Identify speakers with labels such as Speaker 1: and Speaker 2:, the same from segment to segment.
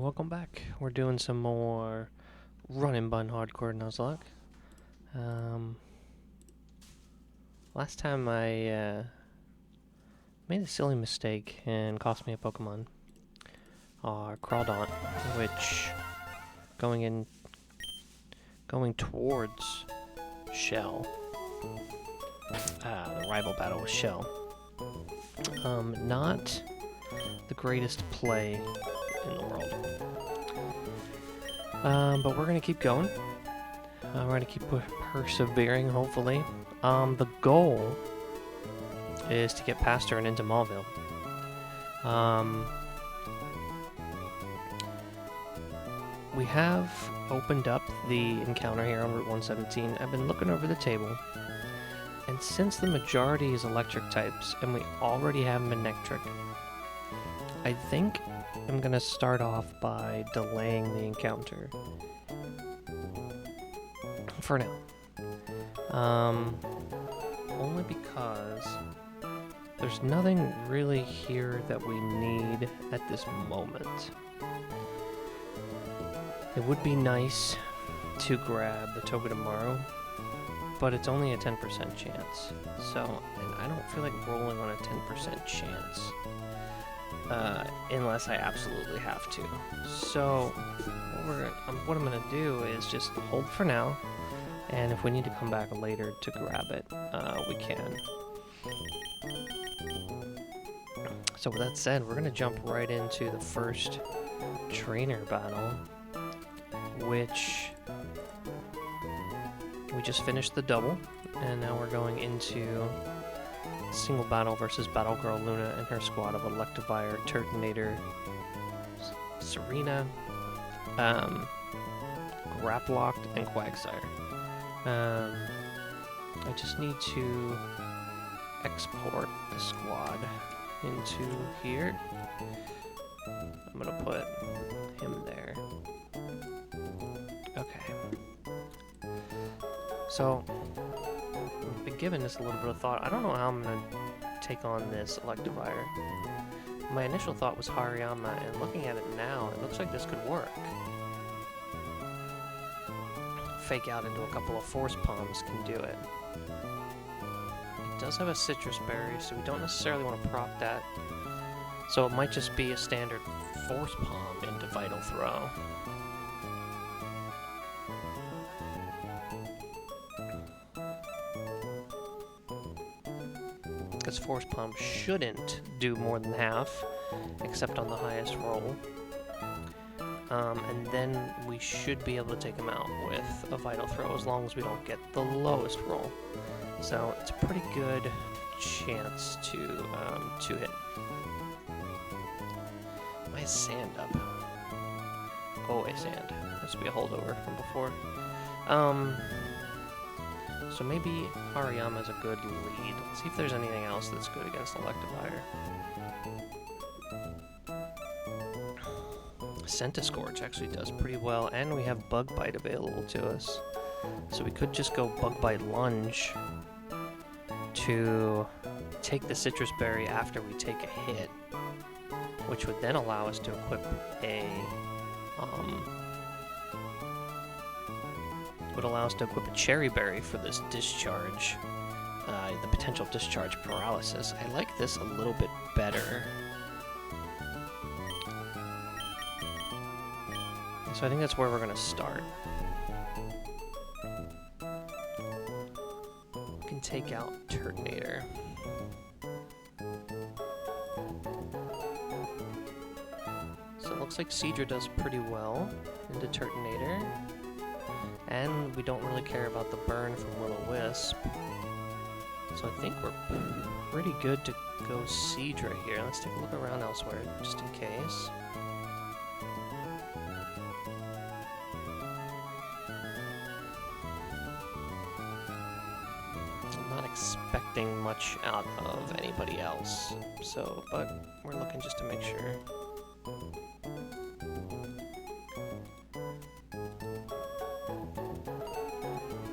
Speaker 1: welcome back. We're doing some more Run&BUN hardcore Nuzlocke. Last time I made a silly mistake and cost me a Pokemon. Crawdaunt, which going towards Chelle. The rival battle with Chelle. Not the greatest play in the world. But we're gonna keep going. We're gonna keep persevering, hopefully. The goal is to get past her and into Mauville. We have opened up the encounter here on Route 117. I've been looking over the table, and since the majority is electric types, and we already have Manectric, I think I'm gonna start off by delaying the encounter. For now. Only because there's nothing really here that we need at this moment. It would be nice to grab the Togedemaru, but it's only a 10% chance. So, and I don't feel like rolling on a 10% chance. Unless I absolutely have to. So, what I'm going to do is just hold for now, and if we need to come back later to grab it, we can. So with that said, we're going to jump right into the first trainer battle, which we just finished the double, and now we're going into single battle versus Battle Girl Luna and her squad of Electivire, Turtonator, Serena, Graplocked, and Quagsire. I just need to export the squad into here. I'm gonna put him there. Okay. So, I've been giving this a little bit of thought. I don't know how I'm gonna take on this Electivire. My initial thought was Hariyama, and looking at it now, it looks like this could work. Fake out into a couple of Force Palms can do it. It does have a Citrus Berry, so we don't necessarily want to proc that. So it might just be a standard Force Palm into Vital Throw. Because Force Palm shouldn't do more than half, except on the highest roll. And then we should be able to take him out with a Vital Throw as long as we don't get the lowest roll. So it's a pretty good chance to hit. Why is sand up? Oh, a sand. This will be a holdover from before. So maybe Hariyama is a good lead. Let's see if there's anything else that's good against Electivire. Centiscorch actually does pretty well, and we have Bug Bite available to us. So we could just go Bug Bite Lunge to take the Citrus Berry after we take a hit, which would then allow us to equip a Cherry Berry for this discharge, the potential discharge paralysis. I like this a little bit better. So I think that's where we're going to start. We can take out Turtonator. So it looks like Seadra does pretty well into Turtonator. And we don't really care about the burn from Will-O-Wisp. So I think we're pretty good to go Seadra here. Let's take a look around elsewhere, just in case. I'm not expecting much out of anybody else. So, but we're looking just to make sure.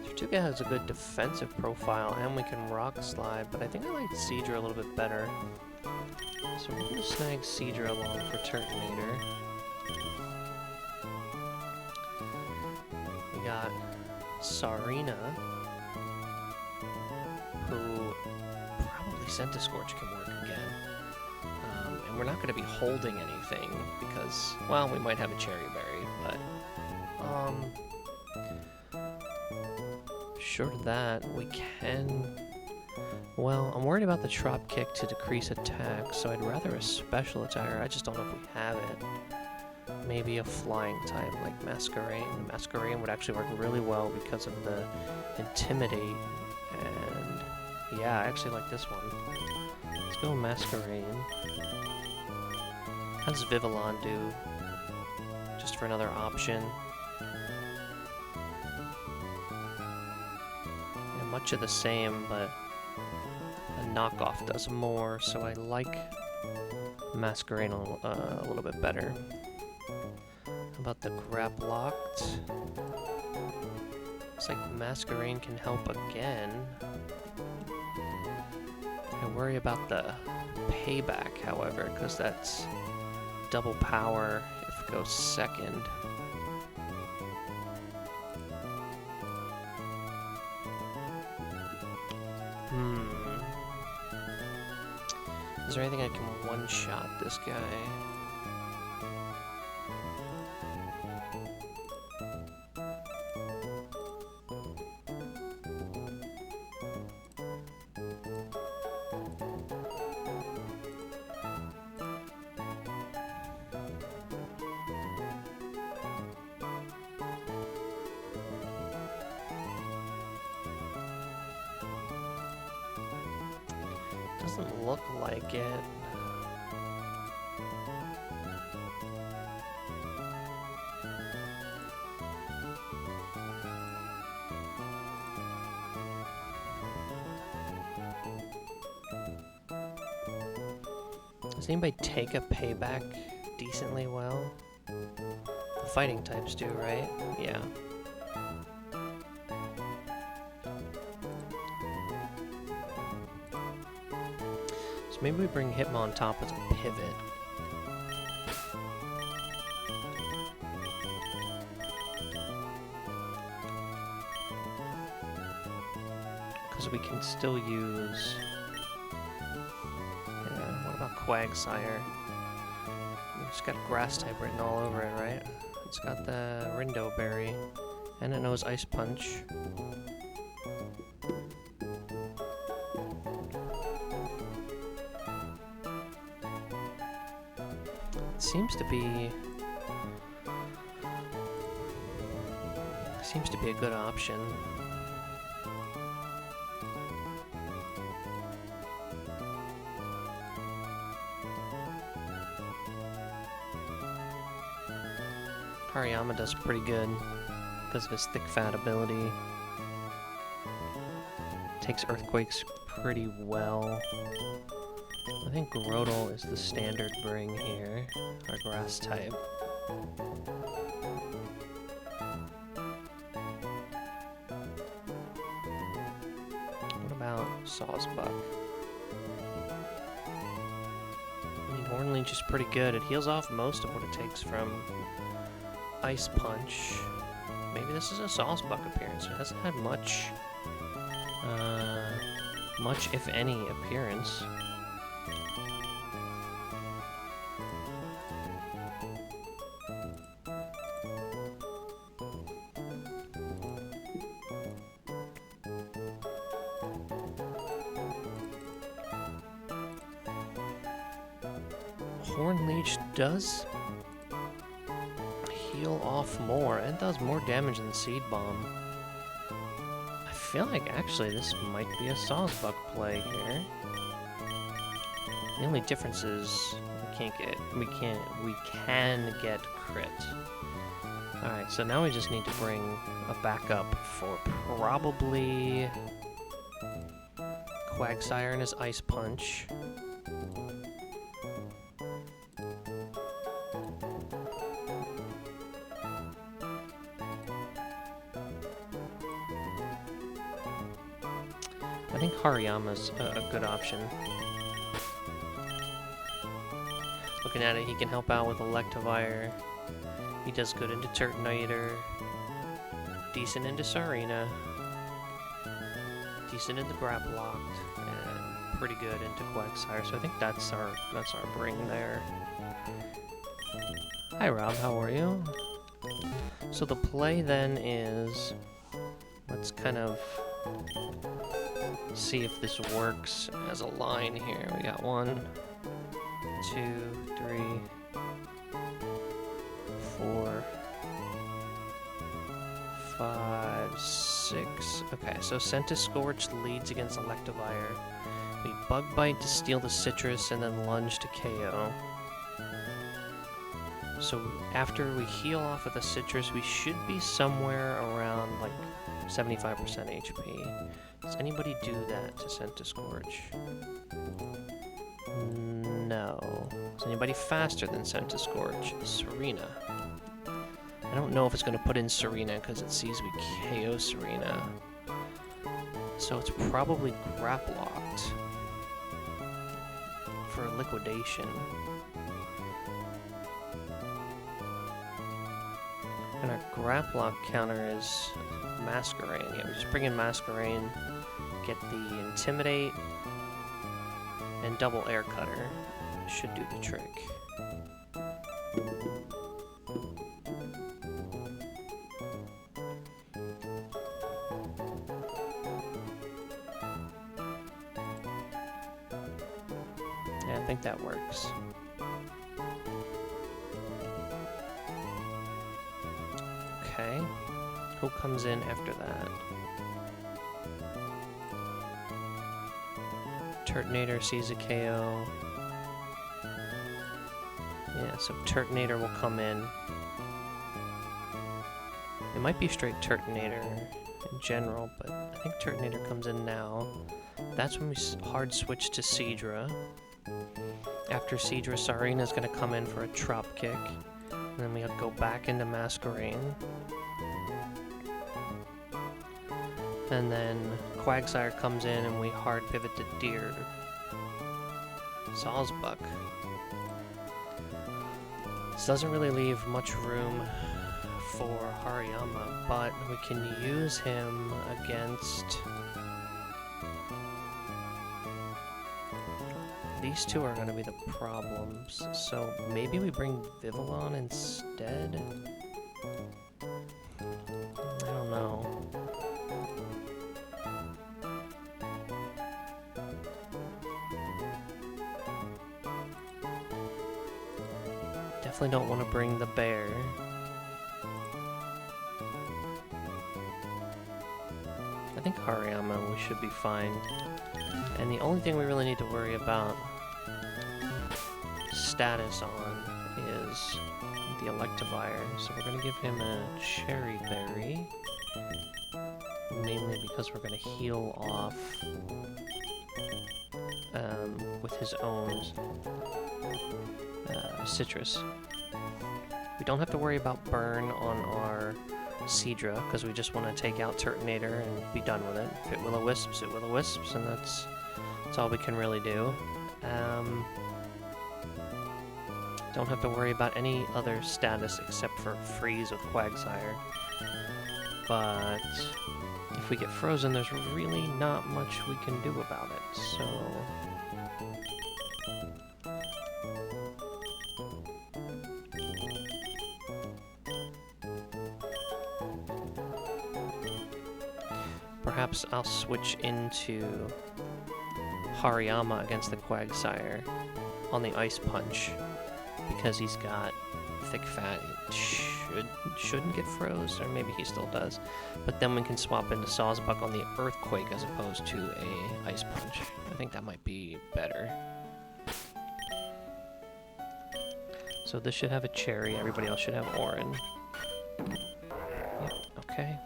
Speaker 1: Tortuga has a good defensive profile, and we can Rock Slide, but I think I like Seadra a little bit better. So we're going to snag Seadra along for Turtonator. got Sarina, who probably Centiscorch can work again. And we're not going to be holding anything because, well, we might have a Cherry Berry, but short of that, we can... Well, I'm worried about the Trop Kick to decrease attack, so I'd rather a special attacker. I just don't know if we have it. Maybe a flying type like Masquerain. Masquerain would actually work really well because of the Intimidate. And yeah, I actually like this one. Let's go Masquerain. How does Vivillon do? Just for another option. Yeah, much of the same, but a knockoff does more, so I like Masquerain a little bit better. How about the Graplocked? Looks like Masquerain can help again. I worry about the payback, however, because that's double power if it goes second. Is there anything I can one-shot this guy? Doesn't look like it. Does anybody take a payback decently well? The fighting types do, right? Yeah. Maybe we bring Hitmon on top as a pivot. Because we can still use... Yeah, what about Quagsire? It's got Grass type written all over it, right? It's got the Rindo Berry. And it knows Ice Punch. Seems to be a good option. Hariyama does pretty good because of his thick fat ability. Takes Earthquakes pretty well. I think Grotle is the standard bring here, our Grass type. What about Sawsbuck? I mean, Hornleech is pretty good. It heals off most of what it takes from Ice Punch. Maybe this is a Sawsbuck appearance. It hasn't had much, if any, appearance. Hornleech does heal off more and does more damage than Seed Bomb. I feel like actually this might be a Sawsbuck play here. The only difference is we can get crit. Alright, so now we just need to bring a backup for probably Quagsire and his Ice Punch. I think Hariyama's a good option. Looking at it, he can help out with Electivire. He does good into Turtonator. decent into Sarina, decent into Grapple Locked, and pretty good into Quagsire. So I think that's our bring there. Hi Rob, how are you? So the play then is, let's kind of see if this works as a line here. We got 1, 2, 3, 4, 5, 6. Okay, so Centiskorch leads against Electivire. We Bug Bite to steal the citrus and then lunge to KO. So after we heal off of the citrus, we should be somewhere around like 75% HP. Does anybody do that to Centiskorch? No. Is anybody faster than Centiskorch? Serena. I don't know if it's going to put in Serena because it sees we KO Serena. So it's probably Grapple Locked for liquidation. And our Grapple Lock counter is Masquerain. Yeah, we just bring in Masquerain, get the Intimidate, and double Air Cutter. Should do the trick. Yeah, I think that works. Okay, who comes in after that? Turtonator sees a KO. Yeah, so Turtonator will come in. It might be straight Turtonator in general, but I think Turtonator comes in now. That's when we hard switch to Seadra. After Seadra, Sarina's going to come in for a Trop Kick. And then we'll go back into Masquerain. And then Quagsire comes in and we hard pivot to Deer. Sawsbuck. This doesn't really leave much room for Hariyama, but we can use him against... These two are going to be the problems, so maybe we bring Vivillon instead? I don't know. Definitely don't want to bring the bear. I think Hariyama we should be fine. And the only thing we really need to worry about status on is the Electivire. So we're going to give him a Cherry Berry. Mainly because we're going to heal off with his own citrus. We don't have to worry about burn on our Seadra, because we just want to take out Turtonator and be done with it. If it Will-O-Wisps, it Will-O-Wisps, and that's all we can really do. Don't have to worry about any other status except for freeze with Quagsire. But if we get frozen, there's really not much we can do about it, so... Perhaps I'll switch into Hariyama against the Quagsire on the Ice Punch, because he's got thick fat. It shouldn't get froze, or maybe he still does. But then we can swap into Sawsbuck on the Earthquake as opposed to a Ice Punch. I think that might be better. So this should have a Cherry, everybody else should have Oran. Yep, okay.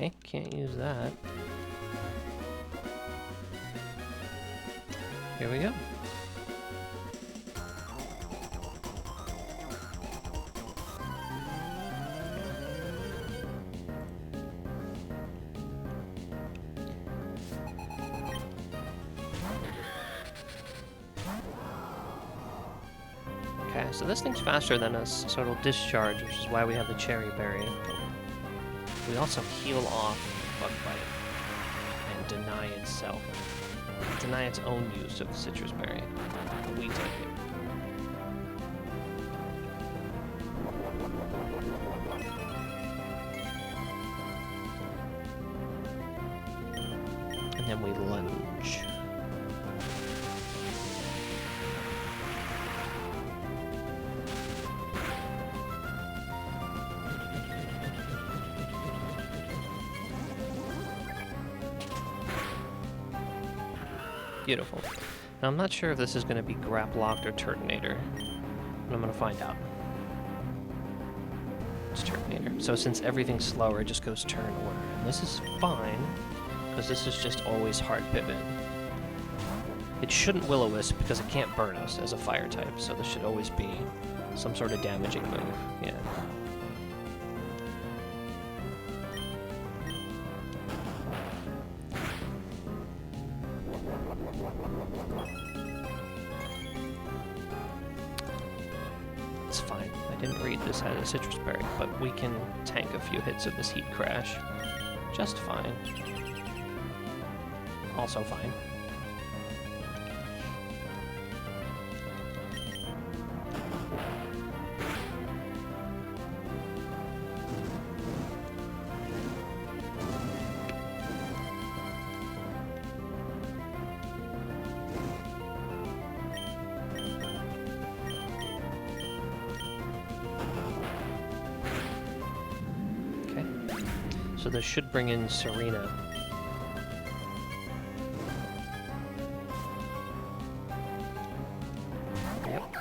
Speaker 1: Okay, can't use that. Here we go. Okay, so this thing's faster than us, so it'll discharge, which is why we have the cherry berry. We also heal off bug bite and deny its own use of the citrus berry. We take it. And then we lunge. Beautiful. Now I'm not sure if this is going to be grab locked or Turtonator, but I'm going to find out. It's Turtonator. So since everything's slower, it just goes turn order. And this is fine, because this is just always hard pivot. It shouldn't Will-O-Wisp because it can't burn us as a fire type, so this should always be some sort of damaging move. Yeah. It's fine. I didn't read this had a citrus berry, but we can tank a few hits of this heat crash. Just fine. Also fine. So this should bring in Serena. Yep.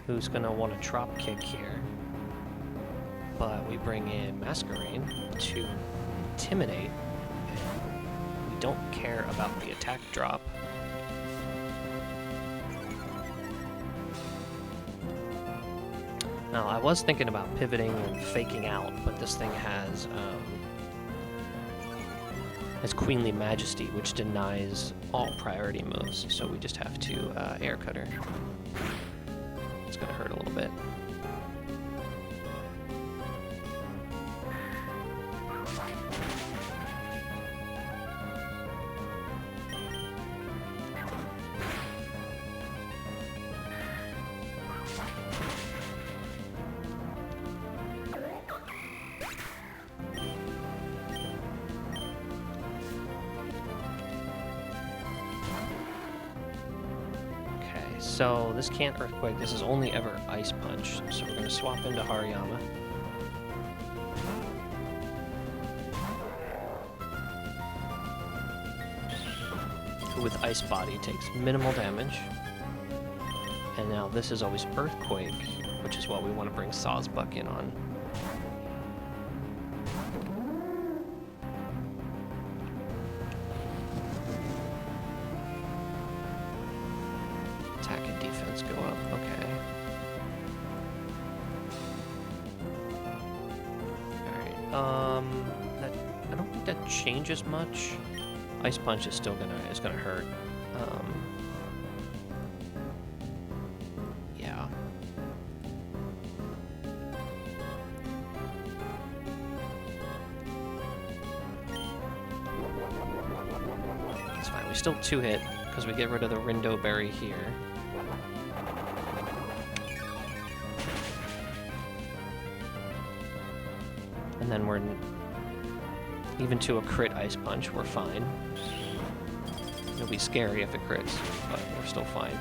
Speaker 1: Who's gonna want a drop kick here? But we bring in Masquerain to intimidate. We don't care about the attack drop. Now, I was thinking about pivoting and faking out, but this thing has Queenly Majesty, which denies all priority moves, so we just have to Air Cutter. It's gonna hurt a little bit. So this can't Earthquake, this is only ever Ice Punch, so we're going to swap into Hariyama. Who with Ice Body takes minimal damage. And now this is always Earthquake, which is what we want to bring Sawsbuck in on. Go up, okay. Alright, I don't think that changes much. Ice Punch is still gonna hurt. Yeah. It's fine, we still 2-hit, because we get rid of the Rindo Berry here. And then we're even to a crit Ice Punch, we're fine. It'll be scary if it crits, but we're still fine.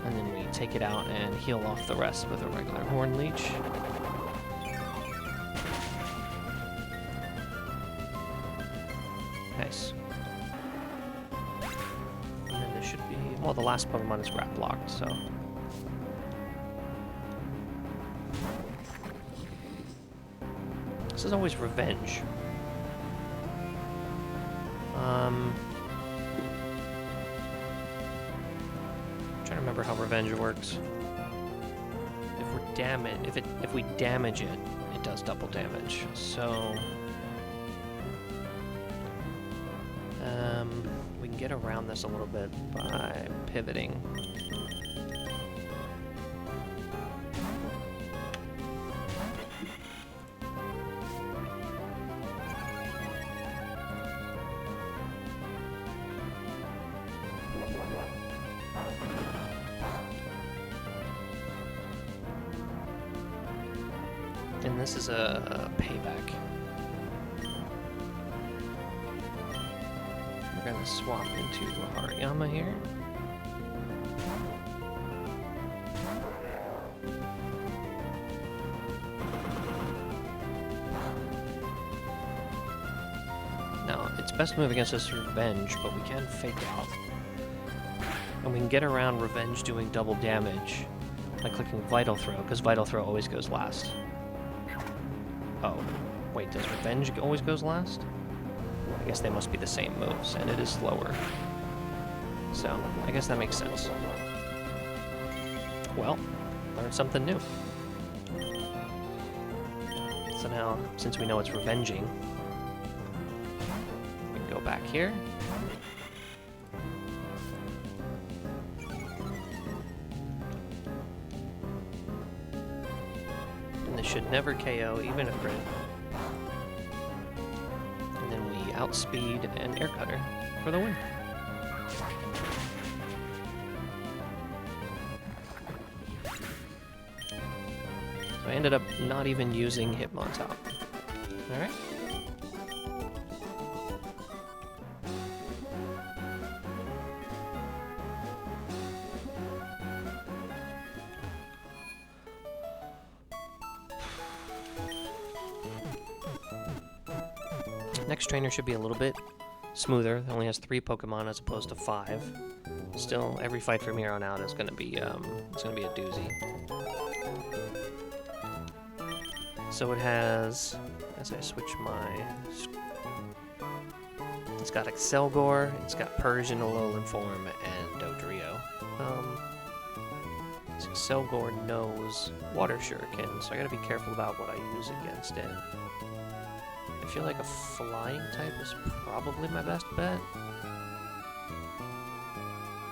Speaker 1: And then we take it out and heal off the rest with a regular Horn Leech. Nice. Well, the last Pokemon is Wrap Locked, so... This is always Revenge. I'm trying to remember how Revenge works. If we damage it, it does double damage, so... we can get around this a little bit by pivoting. And this is a payback. We're gonna swap into Hariyama here. Now, its best move against us is Revenge, but we can fake out. And we can get around Revenge doing double damage by clicking Vital Throw, because Vital Throw always goes last. Oh, wait, does Revenge always goes last? I guess they must be the same moves, and it is slower. So, I guess that makes sense. Well, learned something new. So now, since we know it's revenging, we can go back here. And this should never KO, even a crit. And then we outspeed and air cutter for the win. So I ended up not even using Hitmontop. Alright. Next trainer should be a little bit smoother. It only has 3 Pokemon as opposed to 5. Still, every fight from here on out is going to be it's going to be a doozy. So it has, as I switch my, it's got Excelgor, it's got Persian Alolan form, and Dodrio. Excelgor knows Water Shuriken, so I gotta be careful about what I use against it. I feel like a flying type is probably my best bet.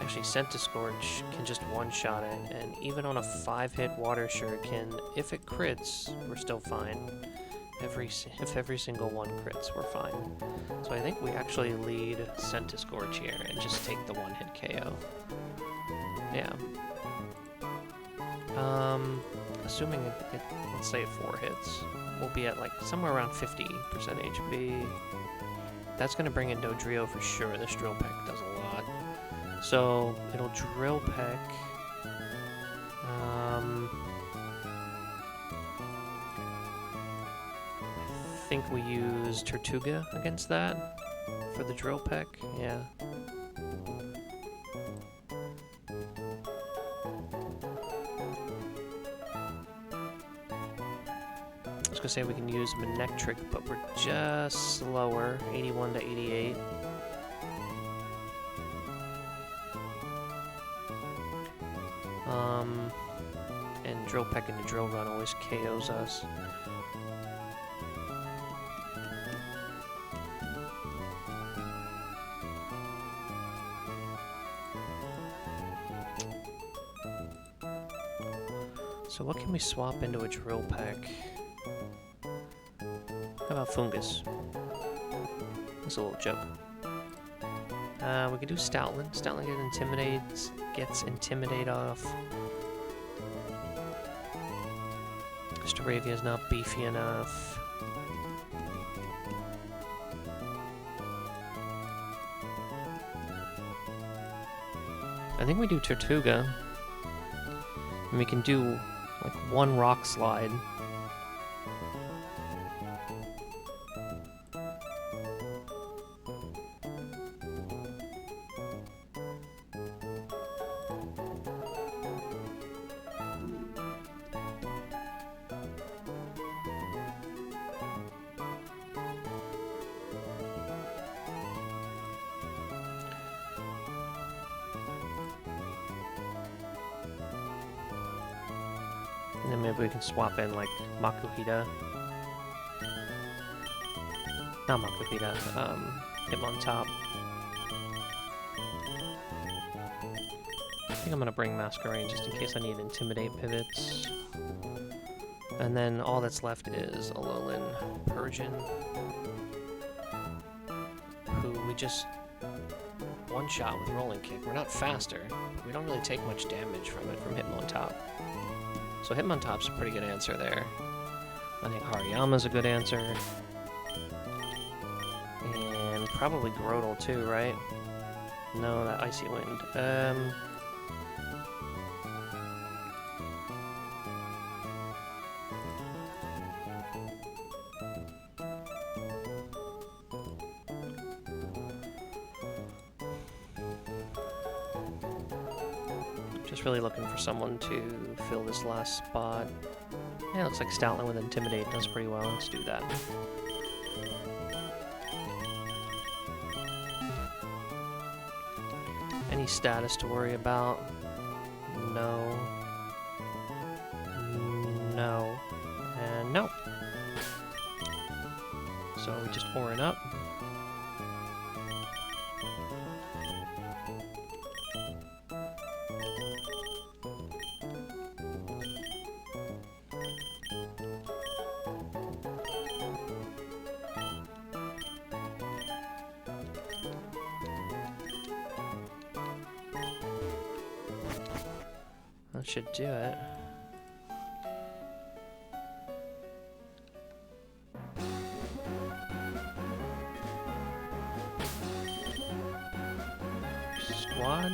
Speaker 1: Actually, Centiskorch can just one-shot it, and even on a 5-hit Water Shuriken, if it crits, we're still fine. If every single one crits, we're fine. So I think we actually lead Centiskorch here and just take the 1-hit KO. Yeah. Assuming let's say 4 hits, we'll be at like somewhere around 50% HP. That's gonna bring in Dodrio for sure. This Drill Peck does a lot. So it'll Drill Peck. I think we use Tortuga against that for the Drill Peck. Yeah. I was gonna say we can use Manectric, but we're just slower, 81 to 88. And Drill Peck into Drill Run always KOs us. So what can we swap into a Drill Peck? How about Fungus? That's a little joke. We could do Stoutland. Stoutland gets Intimidate off. Staravia is not beefy enough. I think we do Tortuga. And we can do like 1 Rock Slide. And then maybe we can swap in like Makuhita. Not Makuhita, Hitmontop. think I'm gonna bring Masquerade just in case I need Intimidate pivots. And then all that's left is Alolan Persian, who we just one-shot with Rolling Kick. We're not faster. We don't really take much damage from it from Hitmontop. So Hitmontop's a pretty good answer there. I think Hariyama's a good answer. And probably Grotle too, right? No, that Icy Wind. Just really looking for someone to fill this last spot. Yeah, looks like Stoutland with Intimidate does pretty well. Let's do that. Any status to worry about? No. No. And no. So we just Orin up. That should do it. Squad.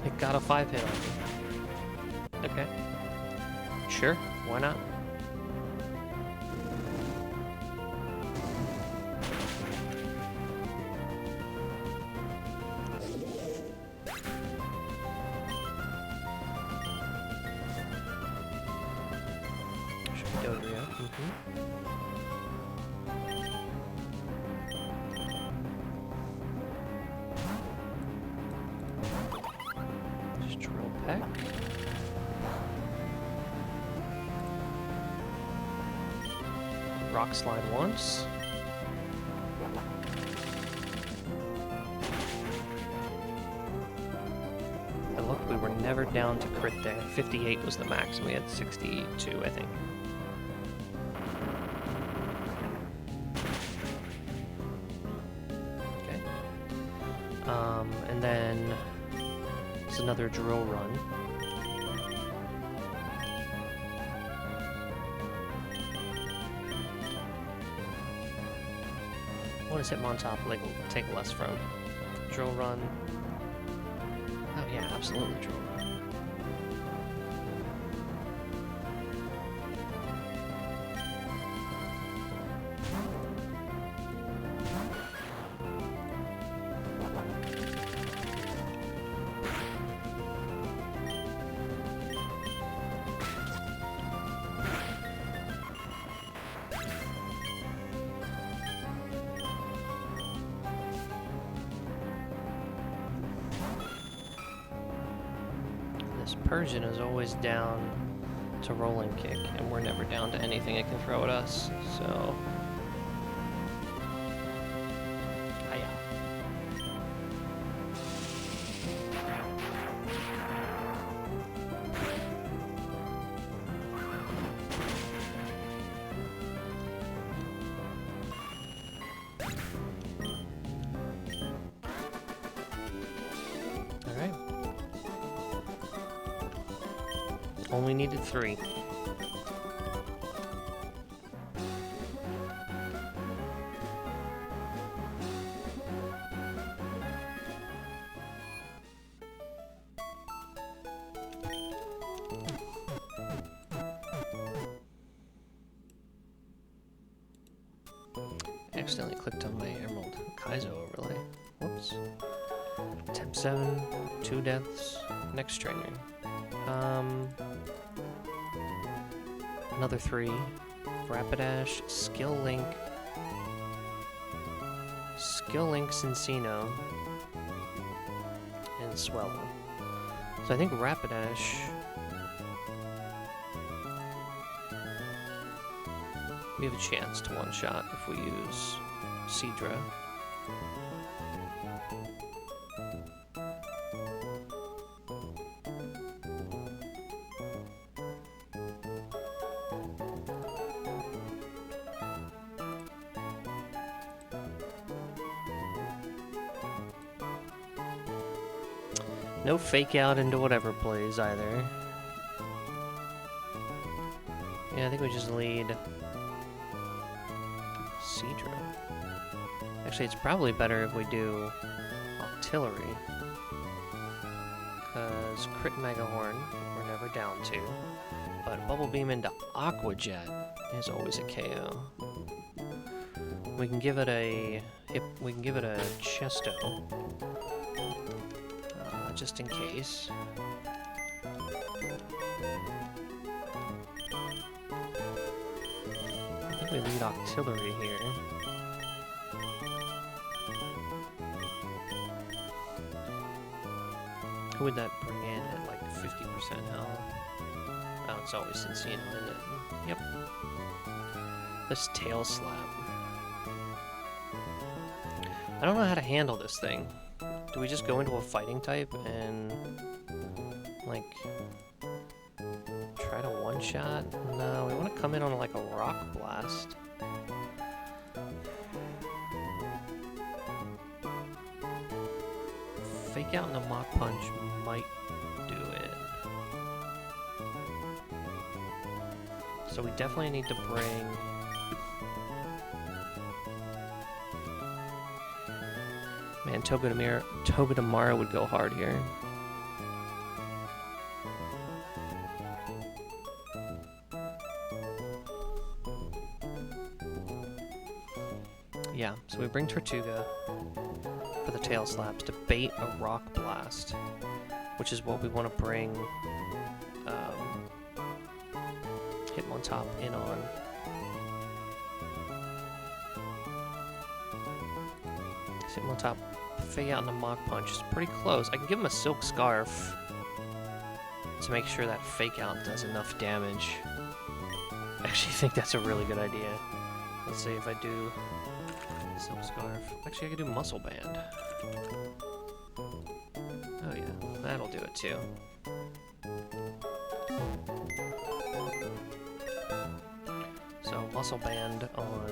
Speaker 1: It got a 5-hit on me. Okay. Sure, why not? Should be Dodrio. Peck. Rock Slide once. And look, we were never down to crit there. 58 was the max, and we had 62, I think. Okay. And then it's another drill run. What does Hitmontop like take less from? Drill run. Oh yeah, absolutely drill run. Persian is always down to Rolling Kick, and we're never down to anything it can throw at us, so... Hiya. Alright. Only needed 3. I accidentally clicked on my Emerald Kaizo overlay. Whoops. Temp 7, 2 deaths, next trainer. Another 3. Rapidash, Skill Link, Cincino, and Swellow. So I think Rapidash... we have a chance to one-shot if we use Seadra. No fake out into whatever plays either. Yeah, I think we just lead Seadra. Actually, it's probably better if we do Octillery. Because Crit Megahorn, we're never down to. But Bubble Beam into Aqua Jet is always a KO. We can give it a Chesto. Just in case. I think we lead Octillery here. Who would that bring in at like 50% health? Oh, it's always Cincino, isn't it? Yep. This Tail Slap. I don't know how to handle this thing. Do we just go into a fighting type and, like, try to one-shot? No, we want to come in on, like, a Rock Blast. Fake out in a Mach Punch might do it. So we definitely need to bring... Man, Togedemaru would go hard here. Yeah, so we bring Tortuga for the Tail Slaps to bait a Rock Blast, which is what we want to bring Hitmontop in on. Hitmontop fake out in a Mach Punch is pretty close. I can give him a Silk Scarf to make sure that fake out does enough damage. I actually think that's a really good idea. Let's see if I do Silk Scarf. Actually, I could do Muscle Band. Oh yeah, that'll do it too. So Muscle Band on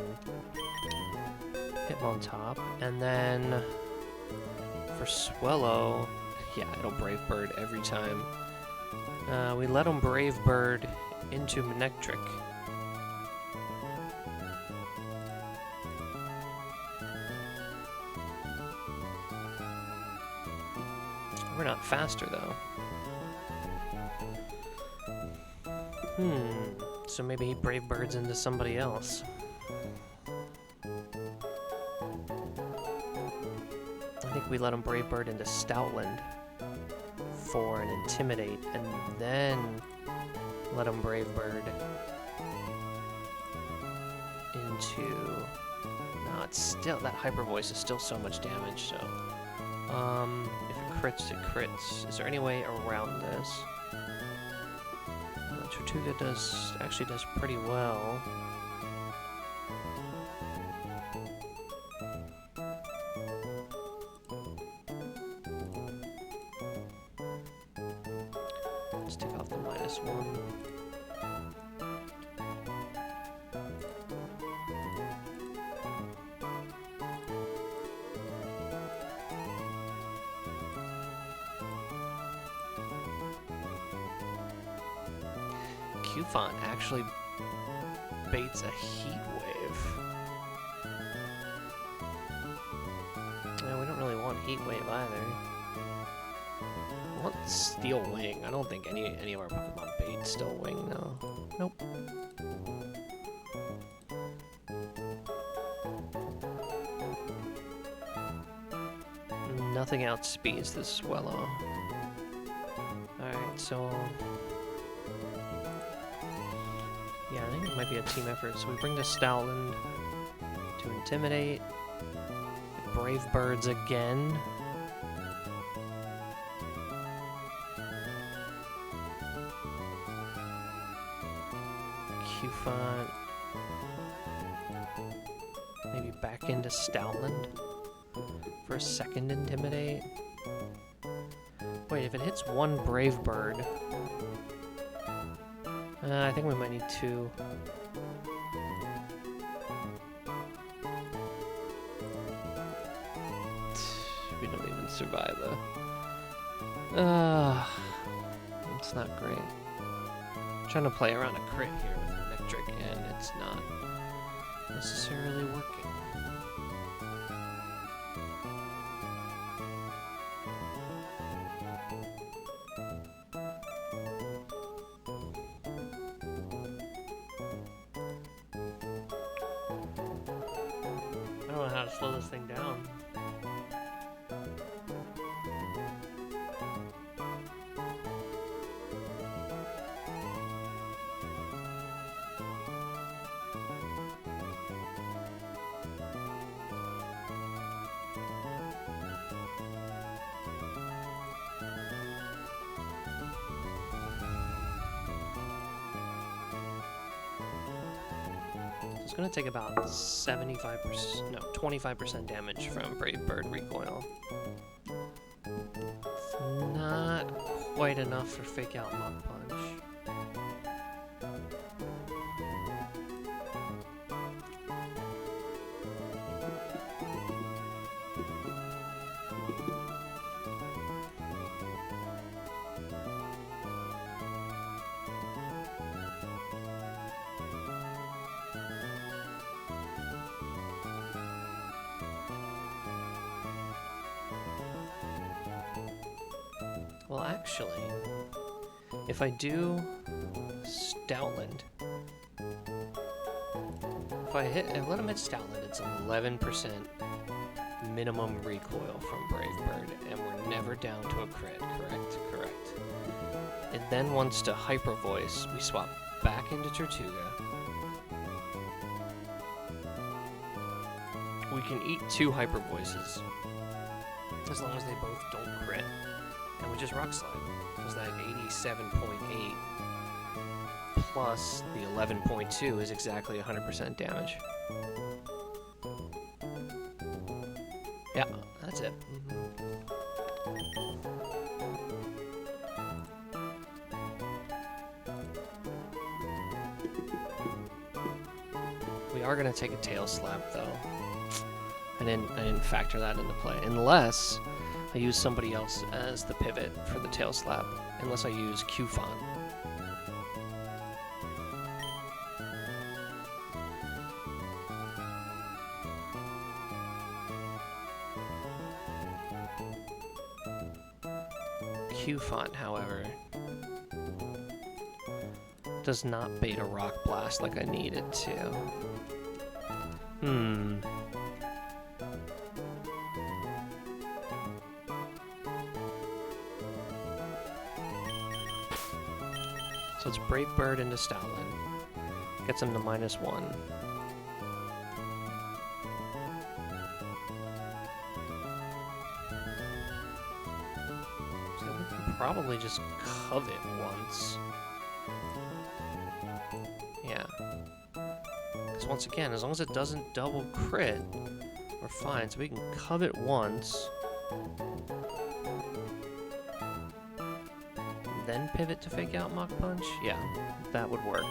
Speaker 1: Hitmontop, and then for Swellow, yeah, it'll Brave Bird every time. We let him Brave Bird into Manectric. We're not faster though. So maybe he Brave Birds into somebody else. I think we let him Brave Bird into Stoutland for an Intimidate, and then let him Brave Bird into... No, it's still... That Hyper Voice is still so much damage, so... if it crits, it crits. Is there any way around this? Tortuga actually does pretty well. Let's take off the -1. Qfont actually baits a Heat Wave. Yeah, we don't really want Heat Wave either. I want Steel Wing. I don't think any of our Pokemon bait Steel Wing, no. Nope. Nothing outspeeds this Swellow. Alright, so... yeah, I think it might be a team effort. So we bring the Stoutland to intimidate. Brave Birds again. Q-Font. Maybe back into Stoutland for a second intimidate. Wait, if it hits one Brave Bird, I think we might need two. We don't even survive though. It's not great. I'm trying to play around a crit here with electric, and it's not necessarily working. I don't know how to slow this thing down. It's going to take about 75%, no, 25% damage from Brave Bird recoil. It's not quite enough for Fake Out Mach Punch. Well, actually, if I do Stoutland, if I let him hit Stoutland, it's 11% minimum recoil from Brave Bird, and we're never down to a crit, correct? Correct. It then wants to Hyper Voice. We swap back into Tortuga. We can eat 2 Hyper Voices, as long as they both don't crit. And we just Rock Slide. Because that 87.8 plus the 11.2 is exactly 100% damage. Yeah, that's it. We are going to take a Tail Slap, though. I didn't factor that into play. Unless I use somebody else as the pivot for the Tail Slap. Unless I use Q-Font. Q-Font, however, does not bait a Rock Blast like I need it to. So it's Brave Bird into Stoutland. Gets him to -1. So we can probably just covet once. Yeah. Because once again, as long as it doesn't double crit, we're fine. So we can covet once. Then pivot to Fake Out Mach Punch? Yeah, that would work.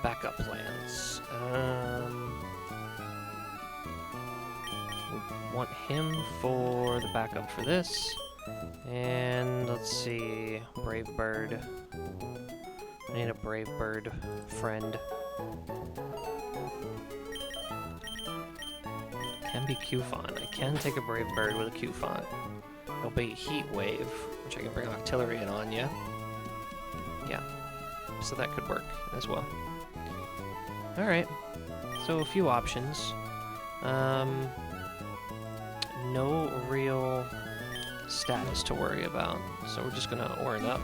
Speaker 1: Backup plans. We want him for the backup for this. And let's see, Brave Bird. I need a Brave Bird friend. Can be Q-Font. I can take a Brave Bird with a Q-Font. I big heat wave, which I can bring artillery in on you. Yeah, so that could work as well. Alright, so a few options. No real status to worry about, so we're just gonna ore it up.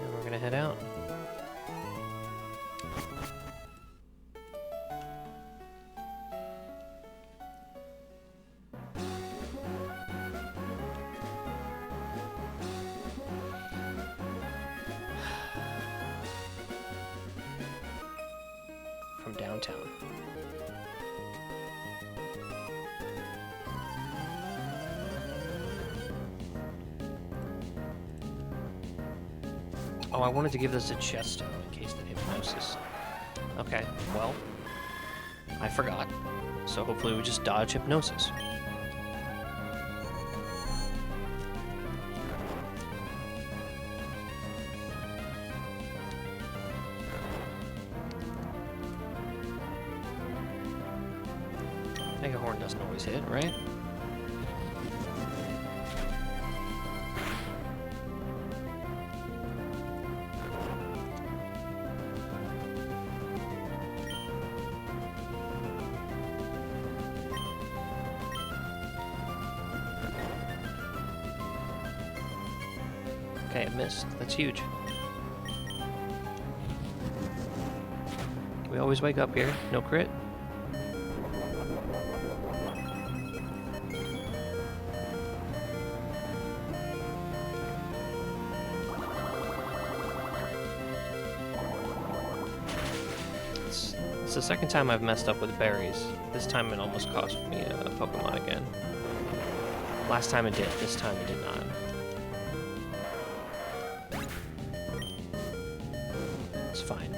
Speaker 1: And we're gonna head out. From downtown. Oh, I wanted to give this a chest stone in case the hypnosis. Okay, well, I forgot. So hopefully we just dodge hypnosis. Mega Horn doesn't always hit, right? Okay, it missed. That's huge. We always wake up here. No crit. It's the second time I've messed up with berries. This time it almost cost me a Pokemon again. Last time it did. This time it did not. It's fine.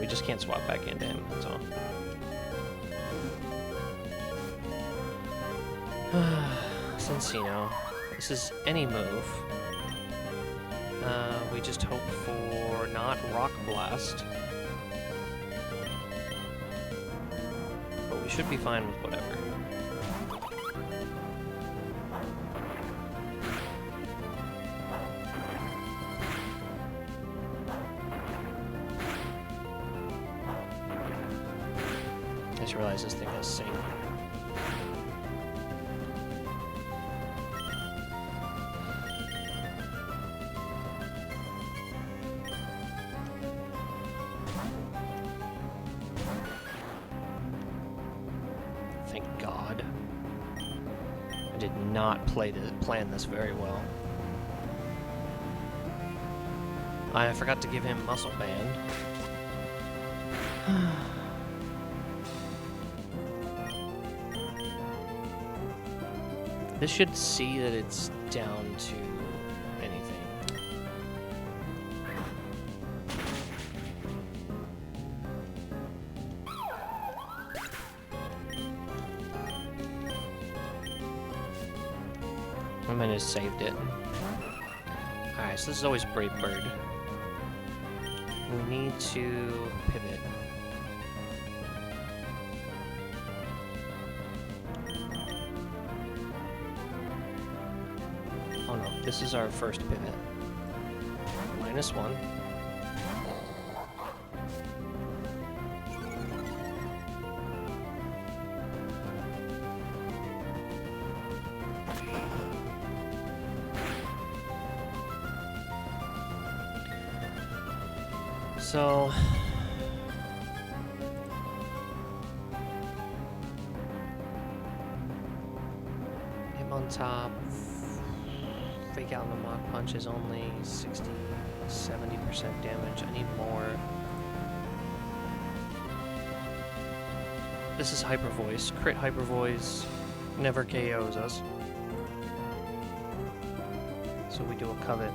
Speaker 1: We just can't swap back into him, that's all. Cincino. This is any move. We just hope for not Rock Blast. But we should be fine with whatever. I just realized this thing has Sing. Thank God. I did not plan this very well. I forgot to give him Muscle Band. This should see that it's down to anything. I might have saved it. Alright, so this is always Brave Bird. We need to pivot. Oh no, this is our first pivot. -1. So him on top. Fake out in the Mach Punch is only 60-70% damage. I need more. This is Hyper Voice. Crit Hyper Voice never KOs us. So we do a Covet.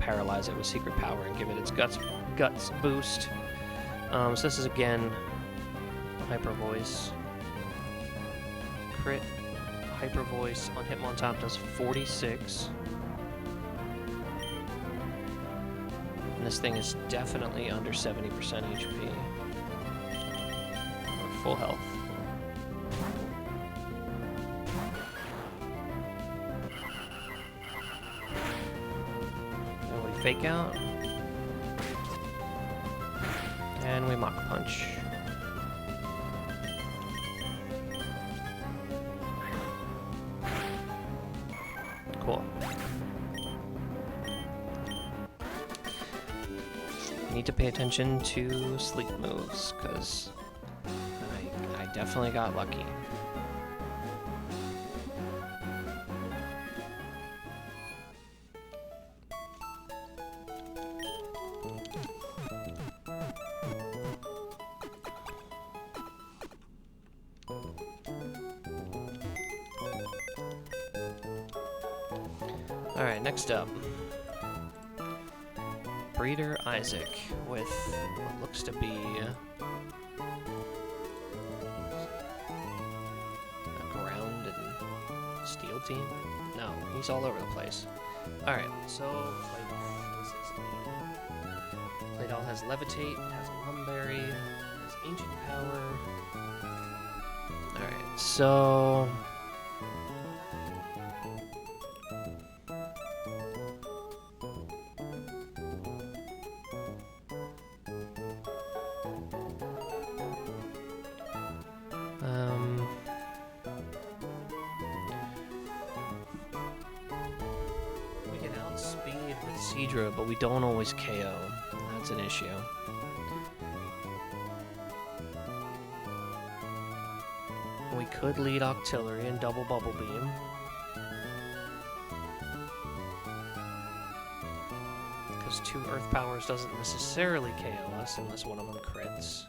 Speaker 1: paralyze it with secret power and give it its guts boost. So this is again hyper voice. Crit hyper voice on Hitmontop does 46. And this thing is definitely under 70% HP. Or full health. And we fake out. And we Mach Punch. Cool. Need to pay attention to sleep moves, because I definitely got lucky. Alright, next up. Breeder Isaac with what looks to be a ground and steel team. No, he's all over the place. Alright, so Claydol has Levitate, has a Lumberry, has Ancient Power. Alright, so we can outspeed with Seadra, but we don't always KO. That's an issue. We could lead Octillery and double Bubble Beam. Because 2 Earth Powers doesn't necessarily KO us unless one of them crits.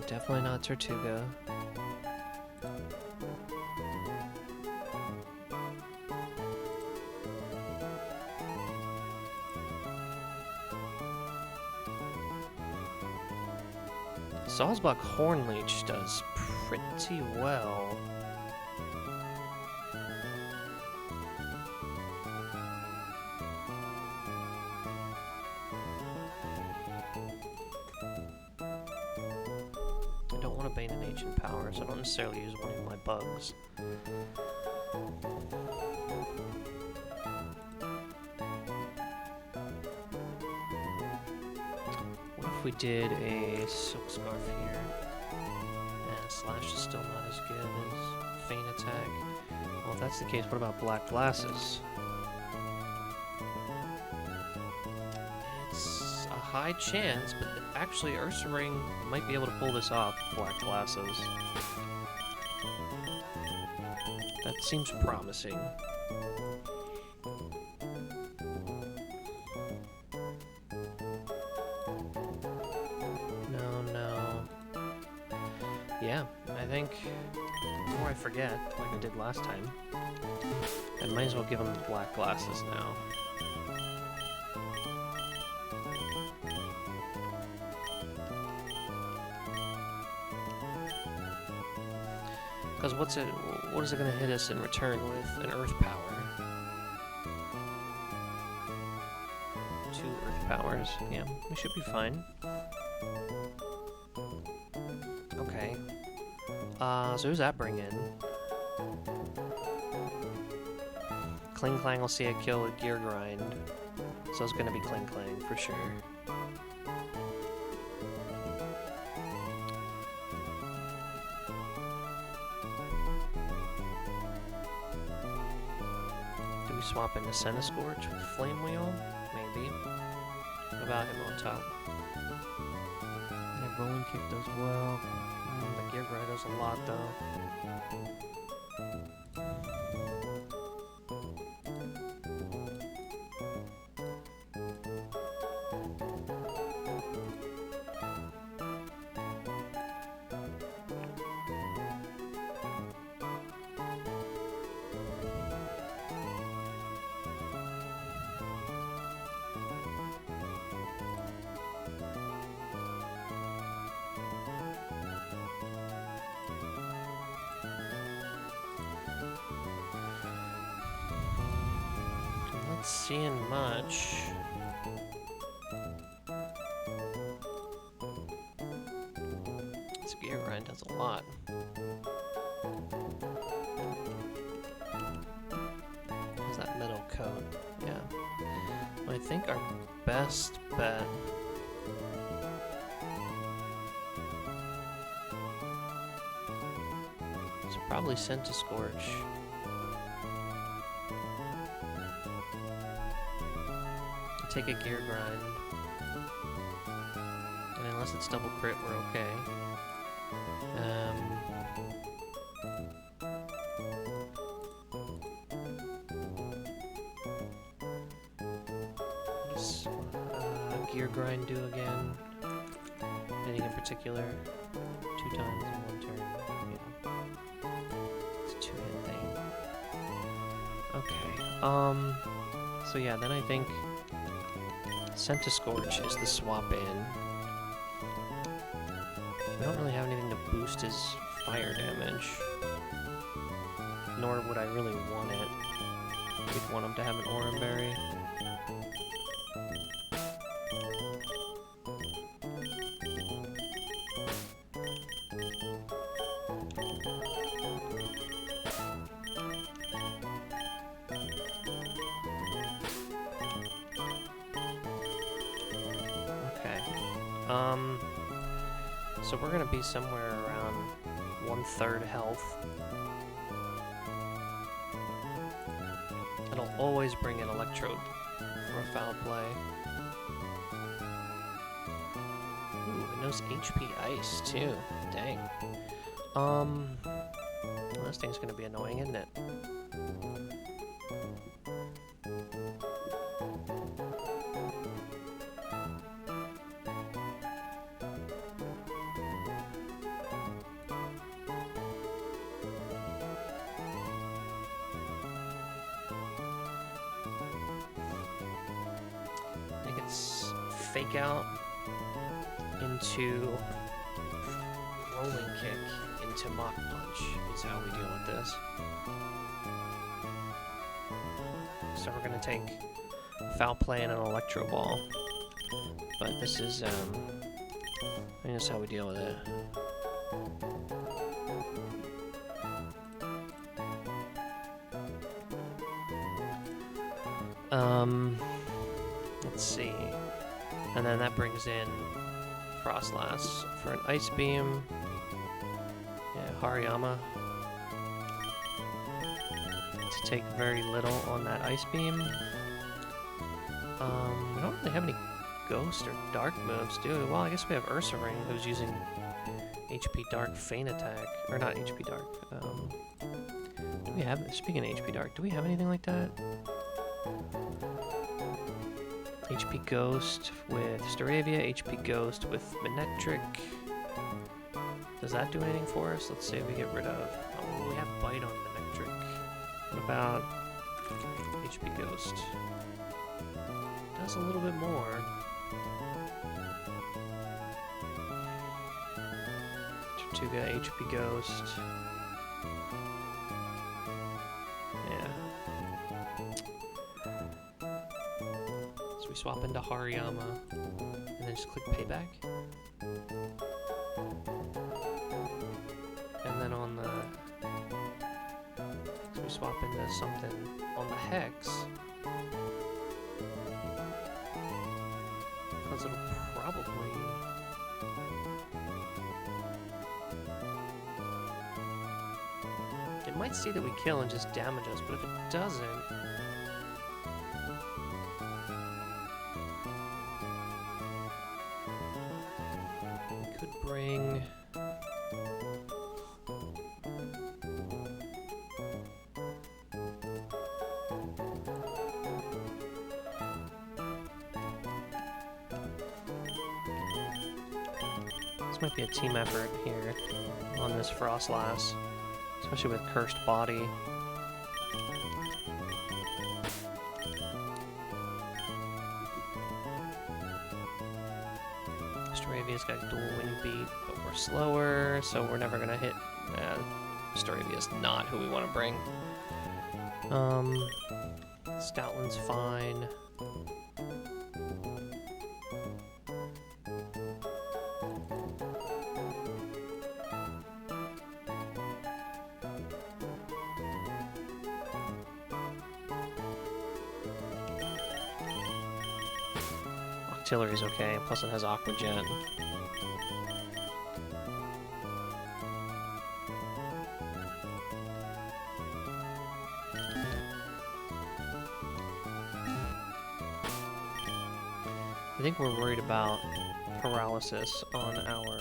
Speaker 1: Definitely not Tortuga. Sawsbuck Hornleech does pretty well. I don't want to Bane an Ancient Power, so I don't necessarily use one of my bugs. What if we did a Silk Scarf here? And Slash is still not as good as Feint Attack. Well, if that's the case, what about Black Glasses? It's a high chance, but actually Ursaring might be able to pull this off with Black Glasses. That seems promising. Yeah, I think, before I forget, like I did last time, I might as well give him the Black Glasses now. Because what is it going to hit us in return with an Earth Power? 2 Earth Powers, yeah, we should be fine. Okay. So who's that bring in? Kling Clang will see a kill with Gear Grind. So it's gonna be Kling Clang for sure. Do we swap into Centiskorch with Flame Wheel? Maybe. What about him on top? Yeah, Rolling Kick does well. The Gear Grind does a lot, though. not seeing much. This gear grind does a lot. What's that middle coat? Yeah. Well, I think our best bet is probably Scorch. Take a gear grind. And unless it's double crit, we're okay. Just gear grind do again. Anything in particular? 2 times in 1 turn. Yeah. It's a 2-hit thing. Okay. So yeah, then I think Scorch is the swap in. We don't really have anything to boost his fire damage. Nor would I really want it. We'd want him to have an Aurum Berry. So we're gonna be somewhere around 1/3 health. And I'll always bring an Electrode for a foul play. Ooh, it knows HP Ice too. Dang. Well, this thing's gonna be annoying, isn't it? Fake out into rolling kick into Mach Punch is how we deal with this. So we're gonna take foul play and an Electro Ball, but this is I think that's how we deal with it. Let's see. And then that brings in Frostlass for an Ice Beam. Yeah, Hariyama. To take very little on that Ice Beam. We don't really have any Ghost or Dark moves, do we? Well, I guess we have Ursaring, who's using HP Dark Feint Attack. Or not HP Dark. Do we have, speaking of HP Dark, do we have anything like that? HP Ghost with Staravia, HP Ghost with Manectric. Does that do anything for us? Let's see if we get rid of... Oh, we have Bite on Manectric. What about HP Ghost? Does a little bit more. Tortuga, HP Ghost. Swap into Hariyama, and then just click Payback. And then on the... So we swap into something on the Hex. Because it'll probably... It might see that we kill and just damage us, but if it doesn't... Bring this might be a team effort here on this Frostlass, especially with Cursed Body. Staravia's got dual wing beat, but we're slower, so we're never gonna hit. Staravia's not who we want to bring. Stoutland's fine. Artillery's okay, plus it has Aqua Jet. I think we're worried about paralysis on our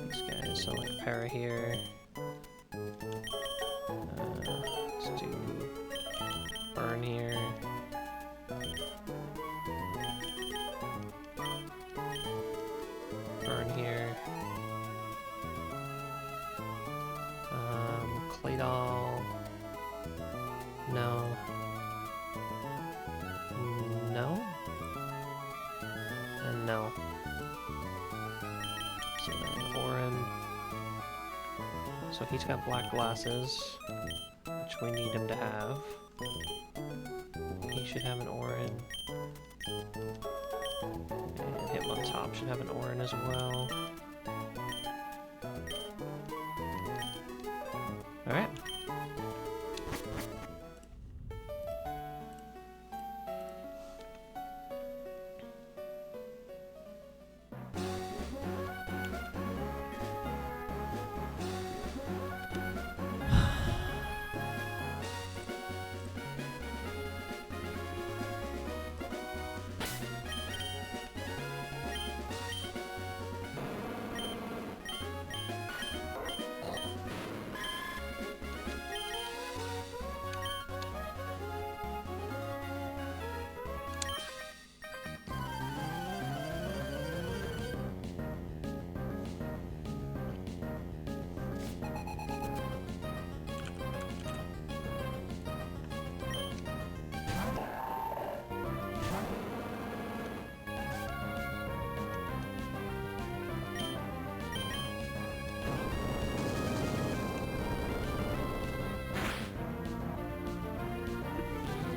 Speaker 1: these guys. So like para here. Let's do burn here. Burn here. Claydol. No. No? And no. So then Orin. So he's got black glasses, which we need him to have. He should have an Orin. And Hitmontop should have an Orin as well. Alright.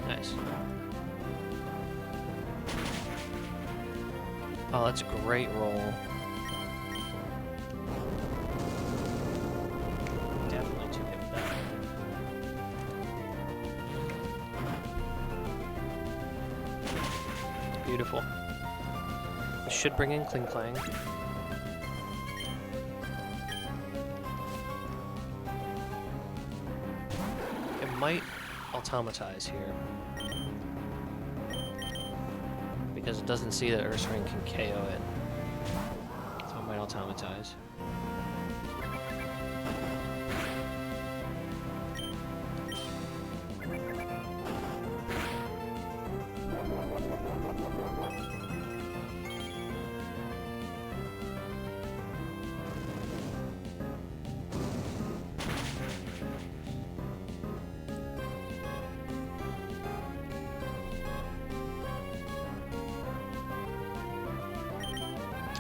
Speaker 1: Nice. Oh, that's a great roll. Definitely took him back. Beautiful. This should bring in Kling Klang. It might automatize here. Because it doesn't see that Ursaring can KO it. So it might automatize.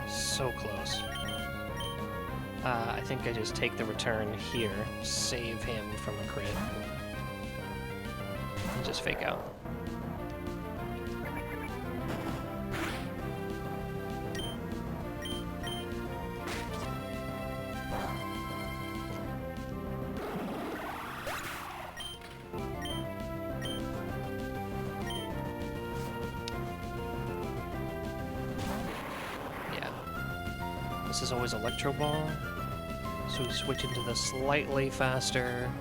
Speaker 1: So close. I think I just take the return here, save him from a crit, and just fake out. This is always Electro Ball, so we switch into the slightly faster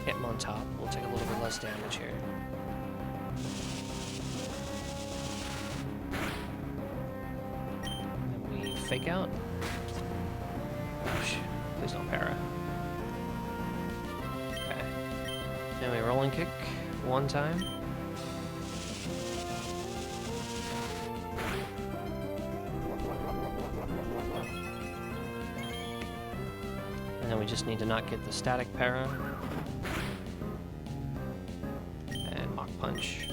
Speaker 1: Hitmontop. We'll take a little bit less damage here. And we fake out. Ouch. Please don't para. Okay. Then we roll and kick one time. And then we just need to not get the static para. And Mach Punch.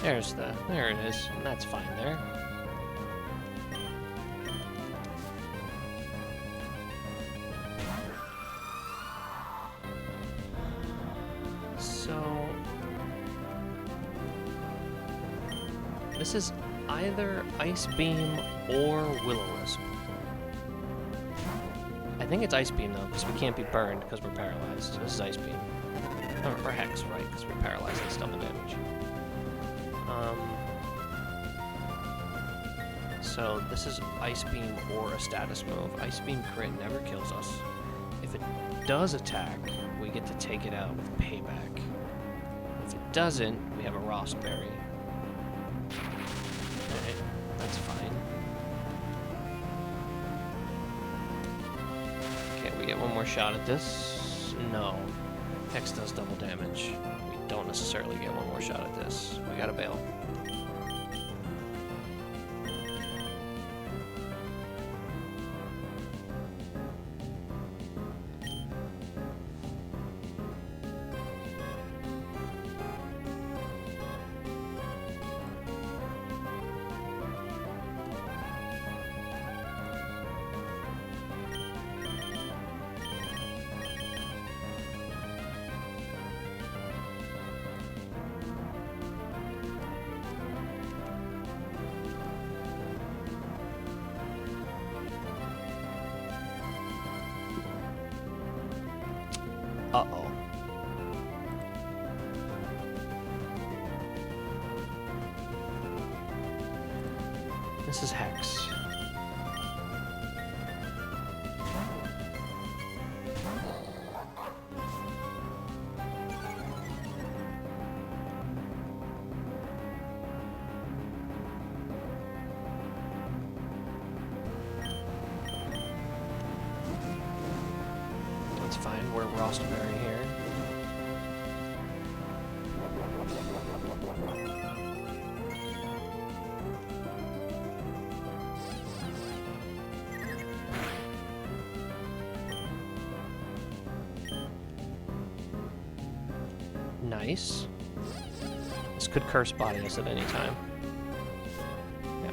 Speaker 1: There it is. And that's fine there. So this is either Ice Beam or Will-O-Wisp. I think it's Ice Beam though, because we can't be burned because we're paralyzed. So this is Ice Beam. Or Hex, right, because we're paralyzed, that's double damage. So this is Ice Beam or a status move. Ice Beam crit never kills us. If it does attack, we get to take it out with payback. If it doesn't, we have a Rostberry. Alright, that's fine. Okay, we get one more shot at this. No. Hex does double damage. We don't necessarily get one more shot at this. We gotta bail. Uh-oh. This is Hex. That's fine, we're Rostberry here. Nice. This could curse body us at any time. Yeah.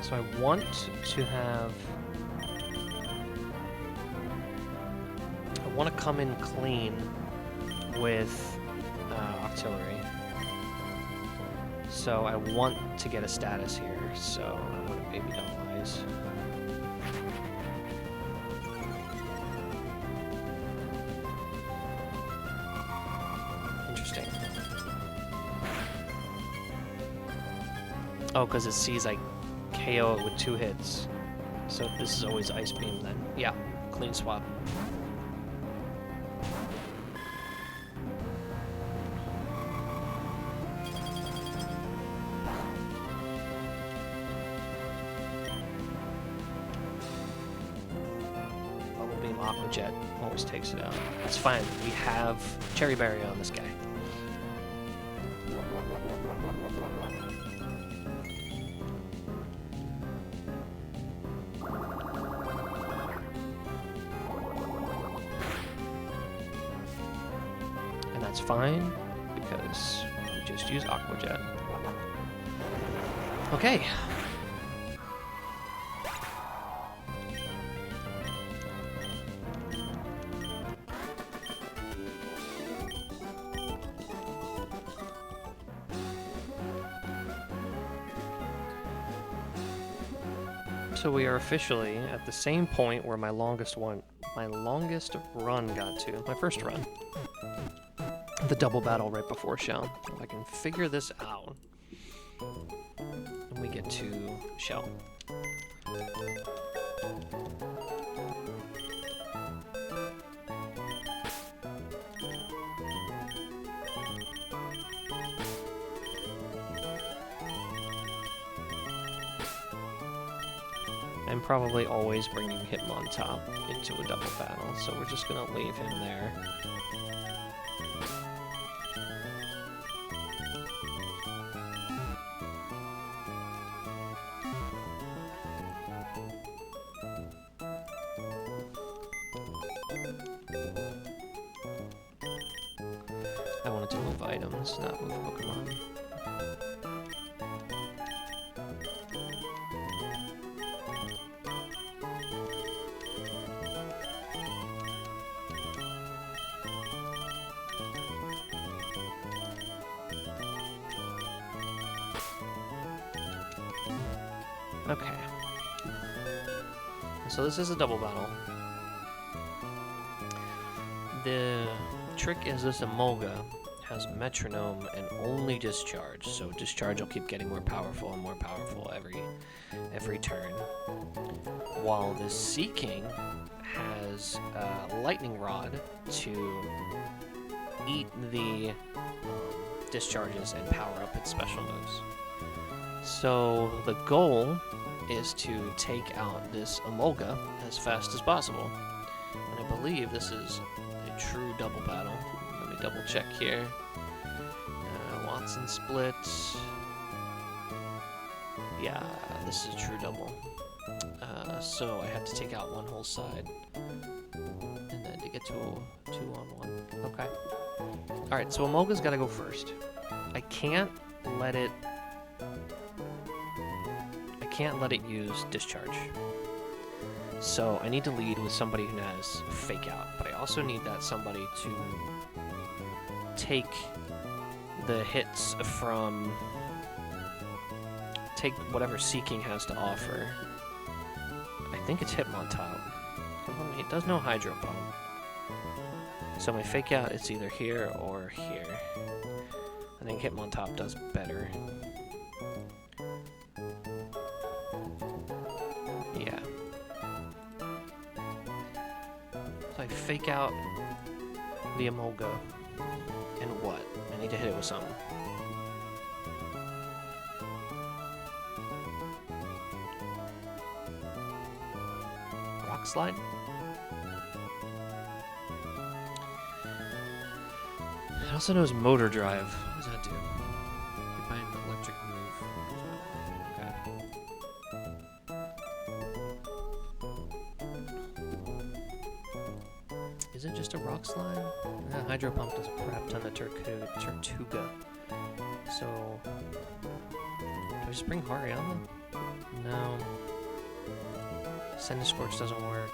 Speaker 1: So I want to have... I want to come in clean with Artillery. So I want to get a status here, so I want to Baby Doll Eyes. Interesting. Oh, because it sees I KO it with 2 hits. So this is always Ice Beam then. Yeah, clean swap. Aqua Jet always takes it out. That's fine. We have Cherry Berry on this guy. And that's fine because we just use Aqua Jet. Okay. So we are officially at the same point where my longest run got to, my first run. The double battle right before Chelle. If I can figure this out, and we get to Chelle. I'm probably always bringing Hitmontop into a double battle, so we're just gonna leave him there. I wanted to move items, not move Pokemon. Okay. So this is a double battle. The trick is this Emolga has metronome and only discharge, so discharge will keep getting more powerful and more powerful every turn. While the Seeking has lightning rod to eat the discharges and power up its special moves. So the goal is to take out this Emolga as fast as possible. And I believe this is a true double battle. Let me double check here. Watson split. Yeah, this is a true double. So I have to take out one whole side. And then to get to a 2-on-1. Okay. Alright, so Emolga's gotta go first. I can't let it use discharge. So I need to lead with somebody who has fake out, but I also need that somebody to take the hits from whatever Seeking has to offer. I think it's Hitmontop. It does no Hydro Pump. So my fake out, it's either here or here. I think Hitmontop does better. Yeah. So I fake out the Emolga. And what? I need to hit it with something. Rock Slide? It also knows Motor Drive. What does that do? Hit by an electric move. Okay. Is it just a Rock Slide? Hydro Pump does a crap ton of Tortuga. So, do I just bring Hariyama? No. Send a Scorch doesn't work.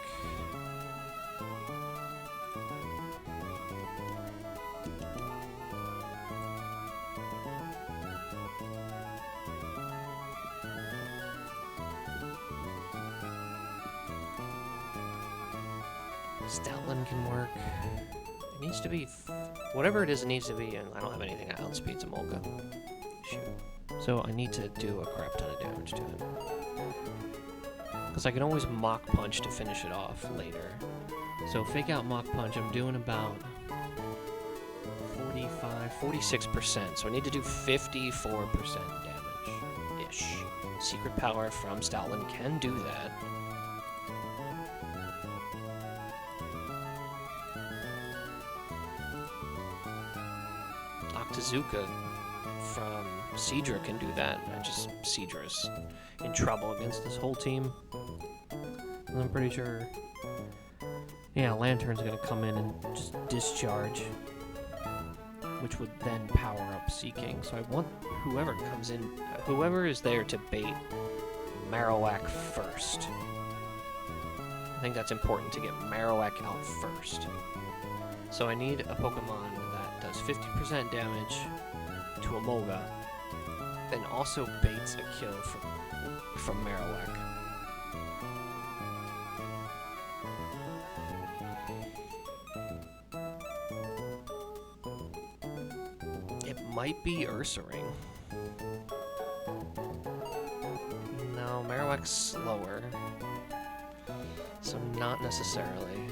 Speaker 1: Stoutland can work. It needs to be... whatever it is, it needs to be, and I don't have anything that outspeeds Emolga. Shoot. So I need to do a crap ton of damage to it. Because I can always Mach Punch to finish it off later. So fake out Mach Punch, I'm doing about 46%. So I need to do 54% damage-ish. Secret Power from Stoutland can do that. Octazooka from Seadra can do that. Just Seadra's in trouble against this whole team. And I'm pretty sure... yeah, Lantern's gonna come in and just discharge. Which would then power up Seeking. So I want whoever comes in... whoever is there to bait Marowak first. I think that's important to get Marowak out first. So I need a Pokemon that does 50% damage to Emolga, then also baits a kill from Marowak. It might be Ursaring. No, Marowak's slower, so not necessarily.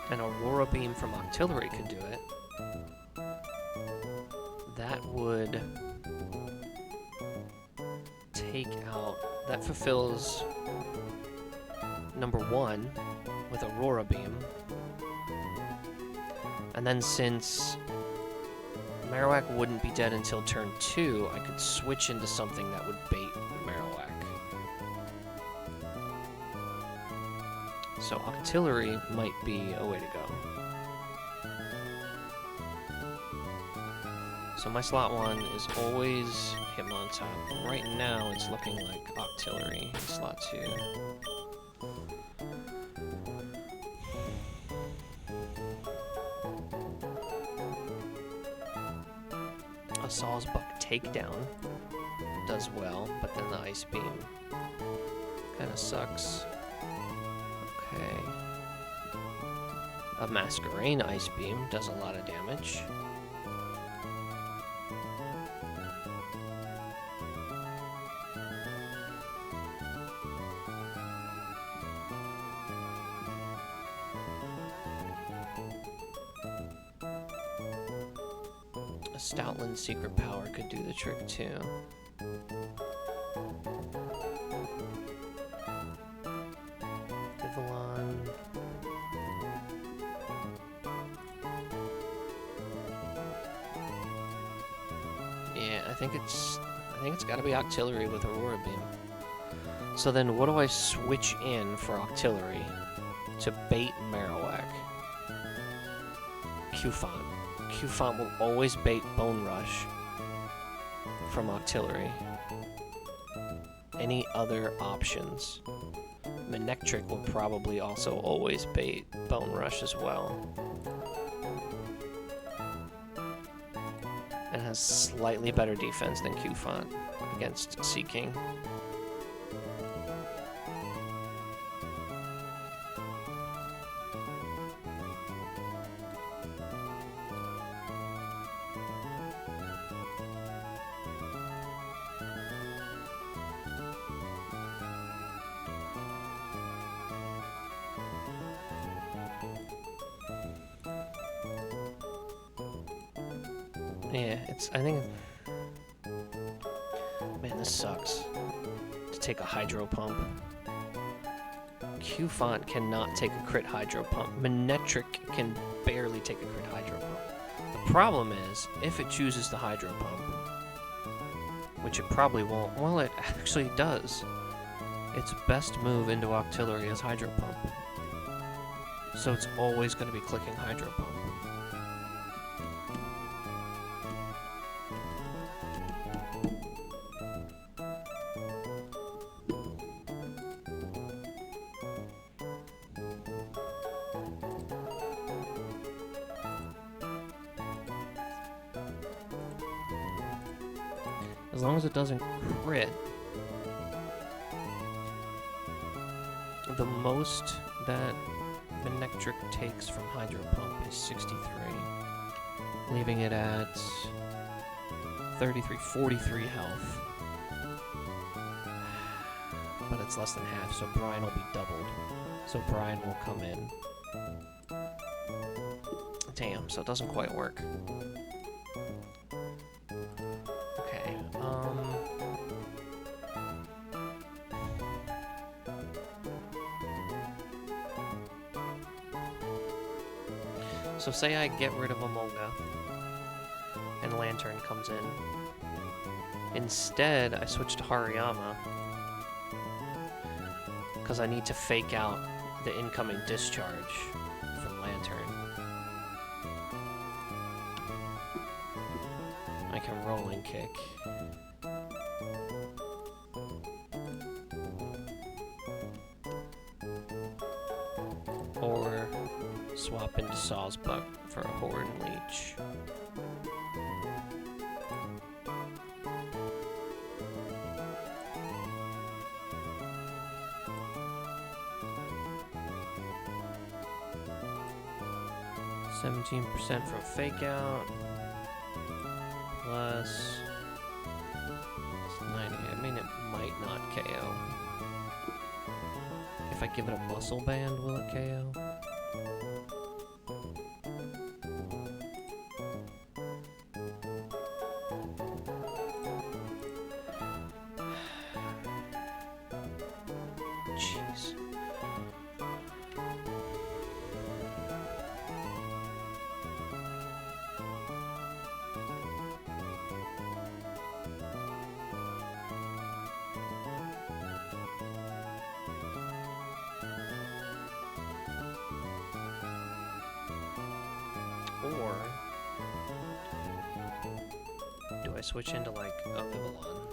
Speaker 1: An Aurora Beam from Octillery could do it. That would take out... that fulfills number 1 with Aurora Beam. And then since Marowak wouldn't be dead until turn 2, I could switch into something that would bait Marowak. So Octillery might be a way to go. So my slot 1 is always him on top. Right now, it's looking like Octillery in slot 2. A Sawsbuck takedown does well, but then the Ice Beam kind of sucks. Okay. A Masquerain Ice Beam does a lot of damage. A Stoutland's Secret Power could do the trick too. Vivillon. Yeah, I think it's got to be Octillery with Aurora Beam. So then, what do I switch in for Octillery to bait Marowak? Q-Font. Q-Font will always bait Bone Rush from Octillery. Any other options? Manectric will probably also always bait Bone Rush as well. And has slightly better defense than Q-Font against Seaking. Yeah, I think... Man, this sucks. To take a Hydro Pump. Q-Font cannot take a crit Hydro Pump. Manectric can barely take a crit Hydro Pump. The problem is, if it chooses the Hydro Pump, which it probably won't... Well, it actually does. Its best move into Octillery is Hydro Pump. So it's always going to be clicking Hydro Pump. As long as it doesn't crit, the most that Manectric takes from Hydro Pump is 63, leaving it at 43 health. But it's less than half, so Brine will be doubled. So Brine will come in. Damn, so it doesn't quite work. So say I get rid of Emolga, and Lantern comes in. Instead, I switch to Hariyama, because I need to fake out the incoming discharge from Lantern. I can Rolling Kick. Or swap into Sawsbuck for a Horn Leech. %, from Fake Out. Plus 90. I mean, it might not KO. If I give it a Muscle Band, will it KO? Jeez. Or I switch into like a Vivillon?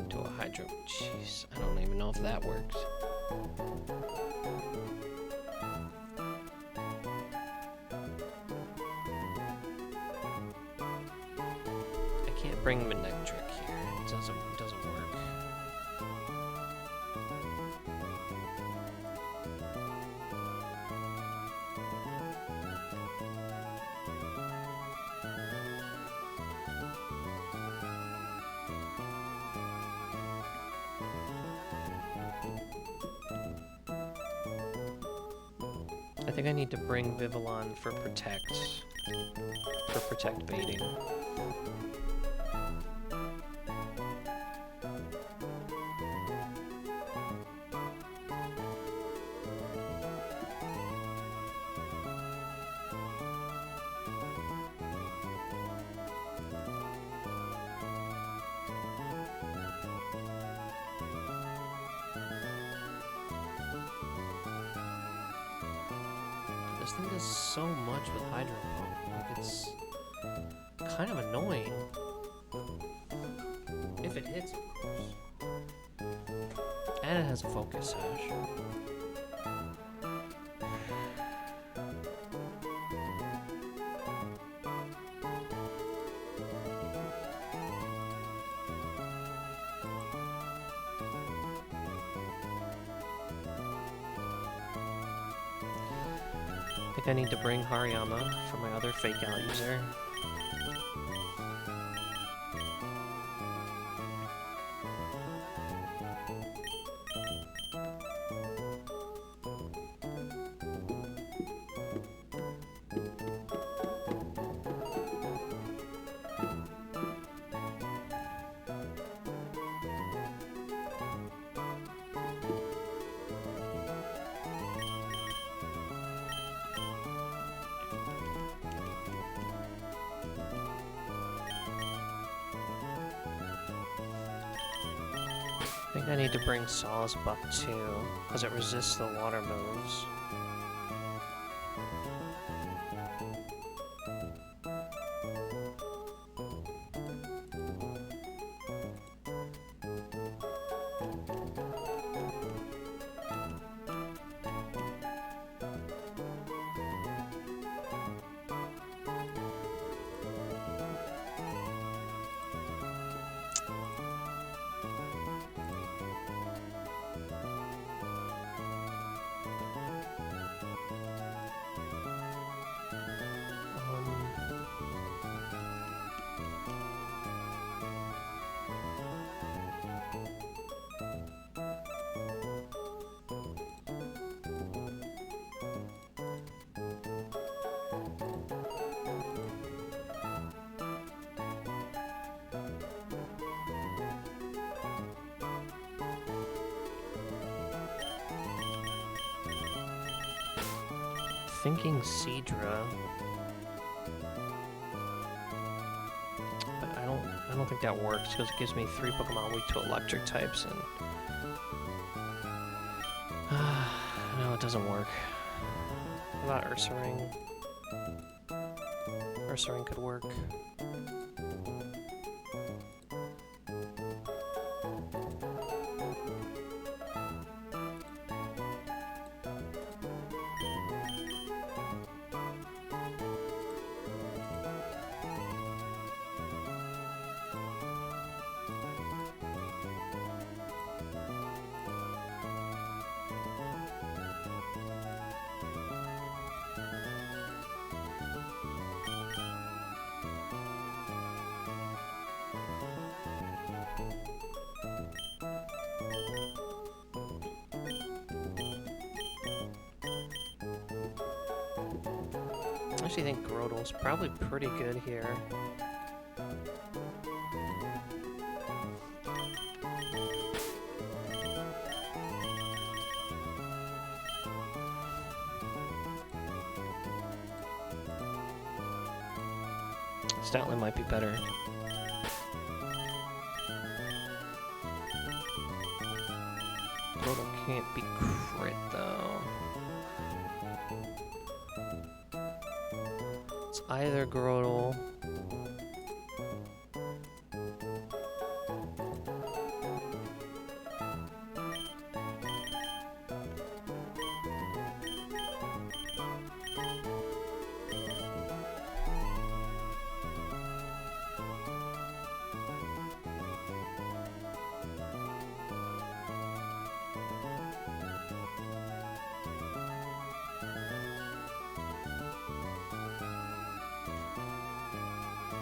Speaker 1: To a Hydro. Jeez, I don't even know if that works. I can't bring Manectric here. It doesn't work. I think I need to bring Vivillon for protect baiting. This thing does so much with Hydro Pump. Like, it's kind of annoying. If it hits, of course. And it has a focus sash. I think I need to bring Hariyama for my other fake out user. I think I need to bring Sawsbuck too, because it resists the water moves. Thinking Seadra, but I don't think that works because it gives me 3 Pokemon weak to electric types, and no, it doesn't work. What about Ursaring? Ursaring could work. I actually think Grodel's probably pretty good here. Stoutland might be better. Grodel can't be crit though. It's either Grodel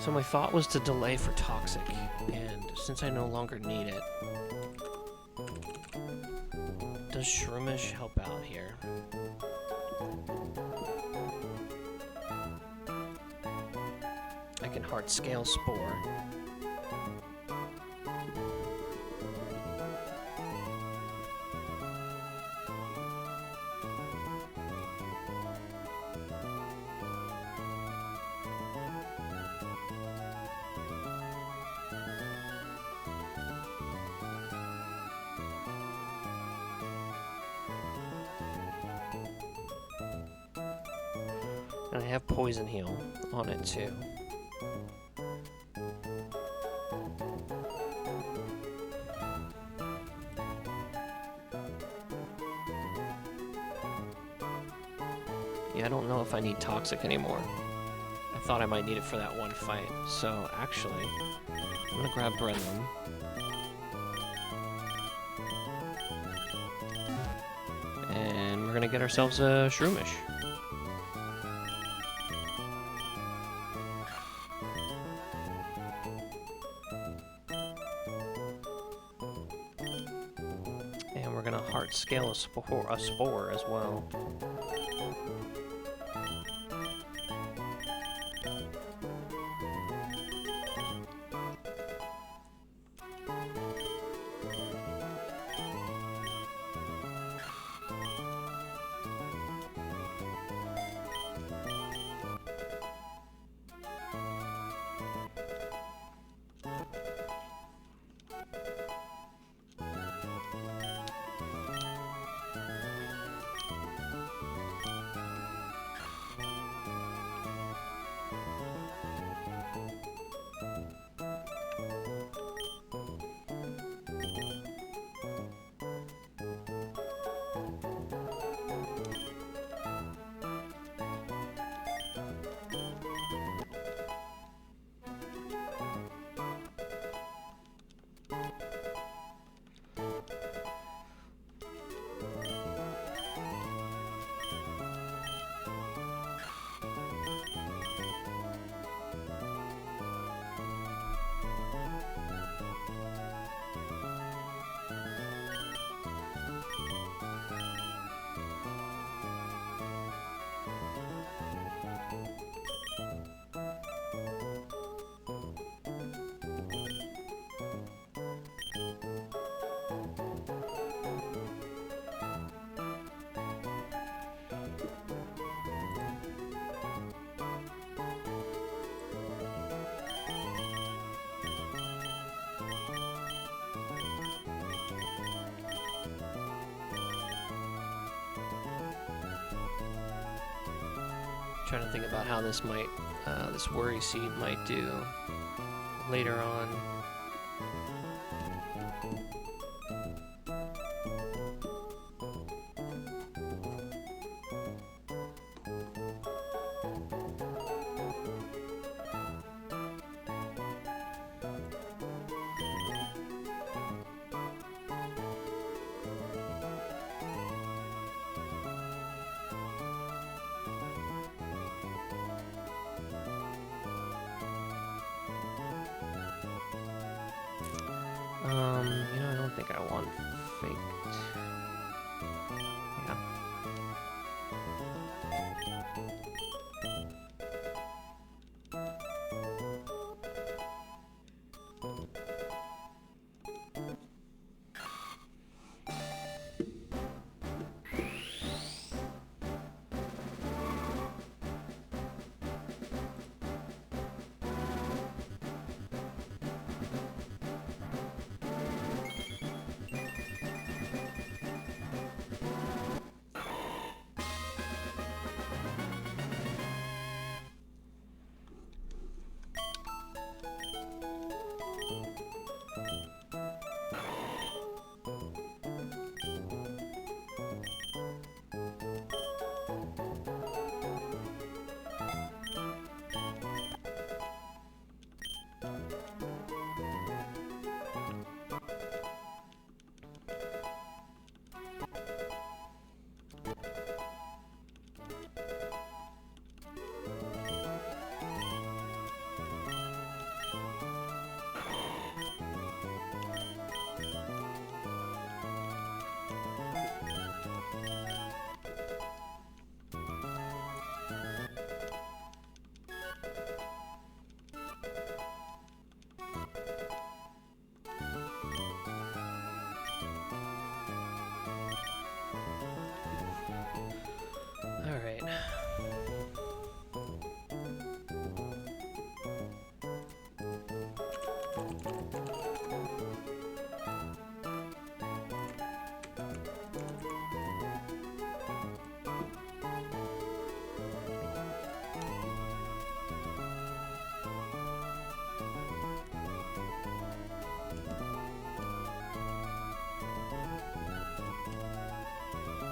Speaker 1: So my thought was to delay for toxic, and since I no longer need it, does Shroomish help out here? I can hard scale Spore. And I have Poison Heal on it too. Yeah, I don't know if I need Toxic anymore. I thought I might need it for that one fight. So actually, I'm gonna grab Brethren. And we're gonna get ourselves a Shroomish. And we're gonna heart scale a spore as well. Trying to think about how this might, this Worry Seed might do later on.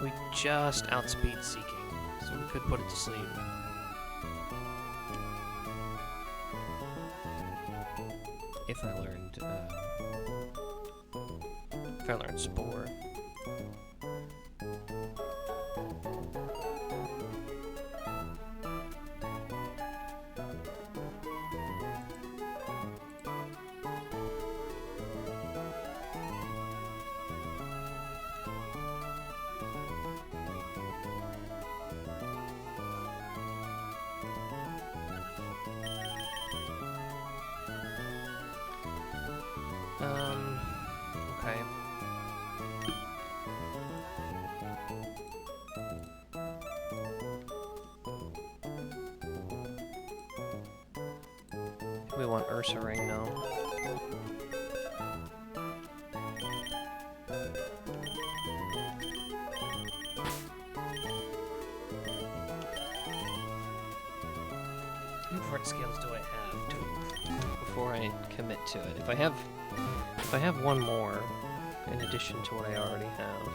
Speaker 1: We just outspeed Seeking, so we could put it to sleep. If I learned Spore. Okay. We want Ursa Ring now. How many heart scales do I have before I commit to it? If I have one more in addition to what I already have.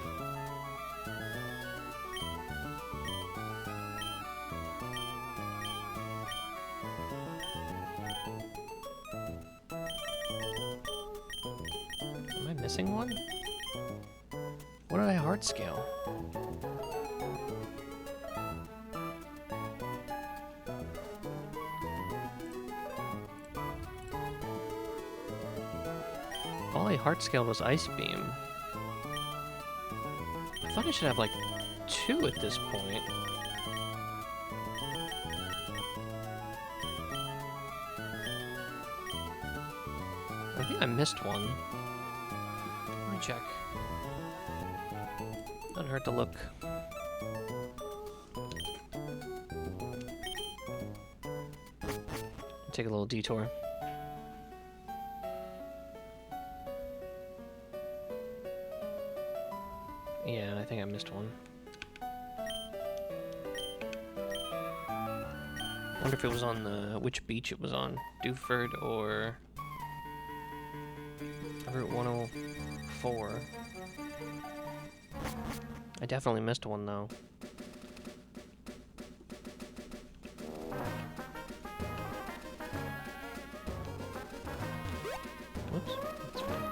Speaker 1: Am I missing one? What did I heart scale? All I heart scaled was Ice Beam. I thought I should have like 2 at this point. I think I missed one. Let me check. Doesn't hurt to look. Take a little detour. Yeah, I think I missed one. Wonder if it was on the which beach it was on, Dewford or Route 104. I definitely missed one though. Whoops, that's fine.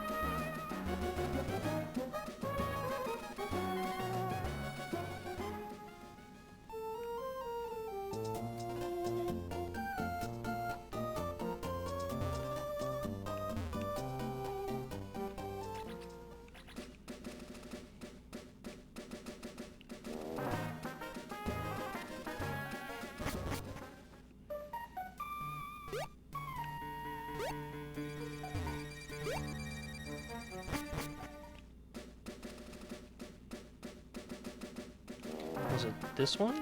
Speaker 1: Was it this one?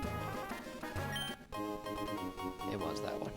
Speaker 1: It was that one.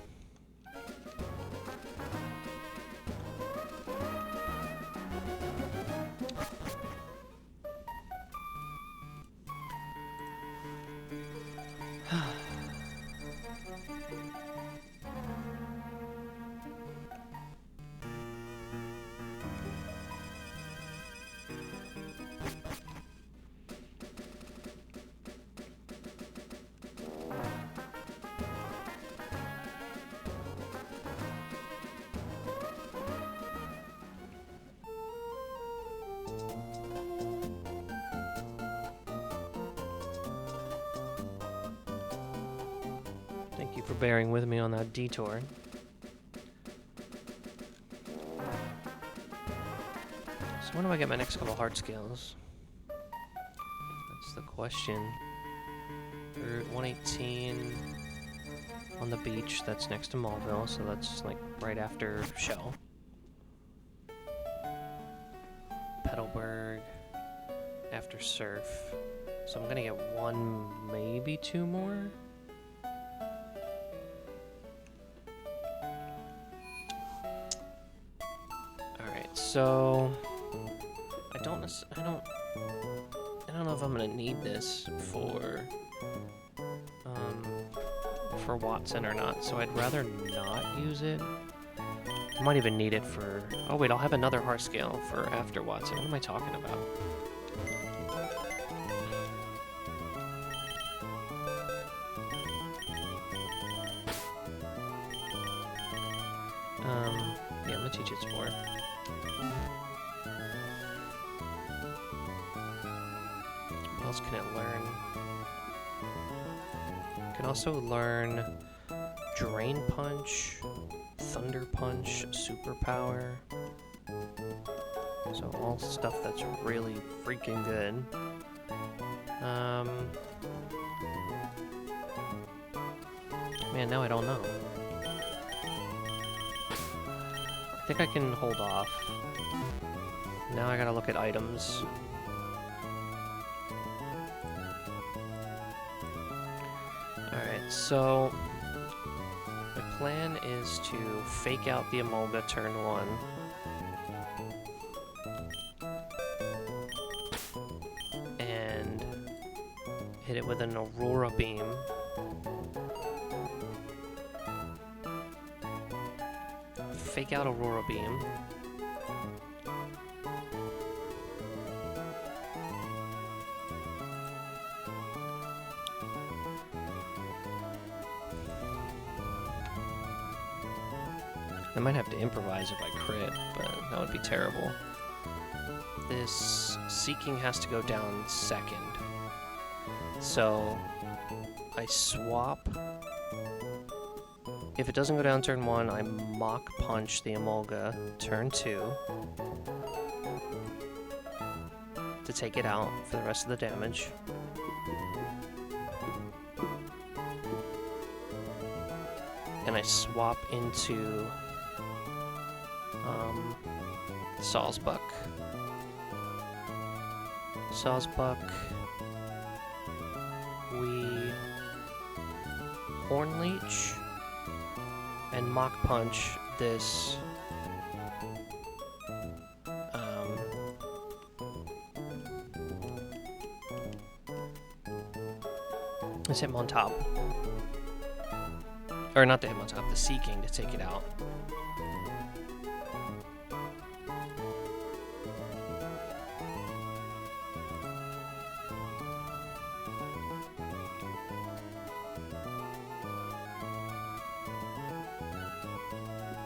Speaker 1: Thank you for bearing with me on that detour. So when do I get my next couple heart scales? That's the question. Route 118 on the beach, that's next to Malville, so that's like right after Chelle. Petalburg after Surf. So I'm gonna get 1, maybe 2 more. So I don't know if I'm gonna need this for Watson or not, so I'd rather not use it. I might even need it for... Oh wait, I'll have another heart scale for after Watson. What am I talking about? Yeah, I'm gonna teach it some more. What else can it learn? It can also learn Drain Punch, Thunder Punch, Superpower. So all stuff that's really freaking good. Man, now I don't know. I think I can hold off. Now I gotta look at items. Alright, so my plan is to fake out the Emolga turn 1. And hit it with an Aurora Beam. Fake out Aurora Beam. I might have to improvise if I crit, but that would be terrible. This Seeking has to go down second. So I swap. If it doesn't go down turn 1, I Mach Punch the Emolga turn 2 to take it out for the rest of the damage. And I swap into Sawsbuck. Sawsbuck. We Horn Leech and Mach Punch this let's hit him on top. Or not the hit on top, the Seeking to take it out.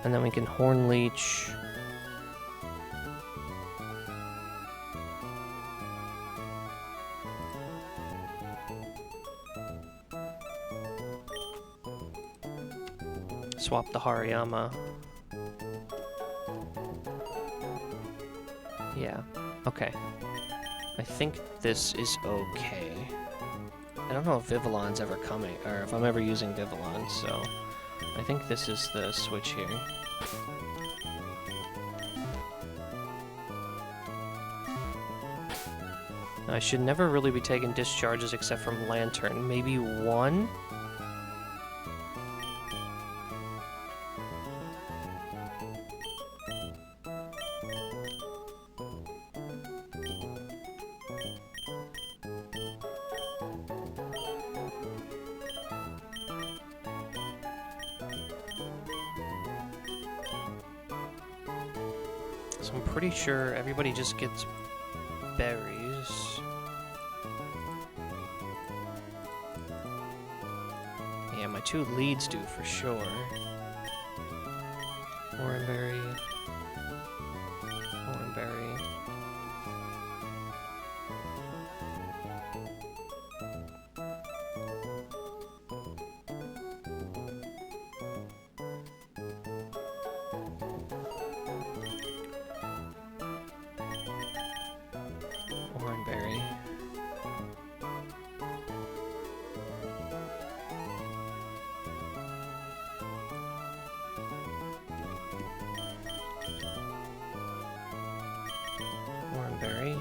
Speaker 1: And then we can Horn Leech. Swap the Hariyama. Yeah, okay. I think this is okay. I don't know if Vivillon's ever coming, or if I'm ever using Vivillon, so I think this is the switch here. Now, I should never really be taking discharges except from Lantern. Maybe one? So I'm pretty sure everybody just gets berries. Yeah, my two leads do for sure. Oranberry. Oranberry. Oranberry. Oranberry.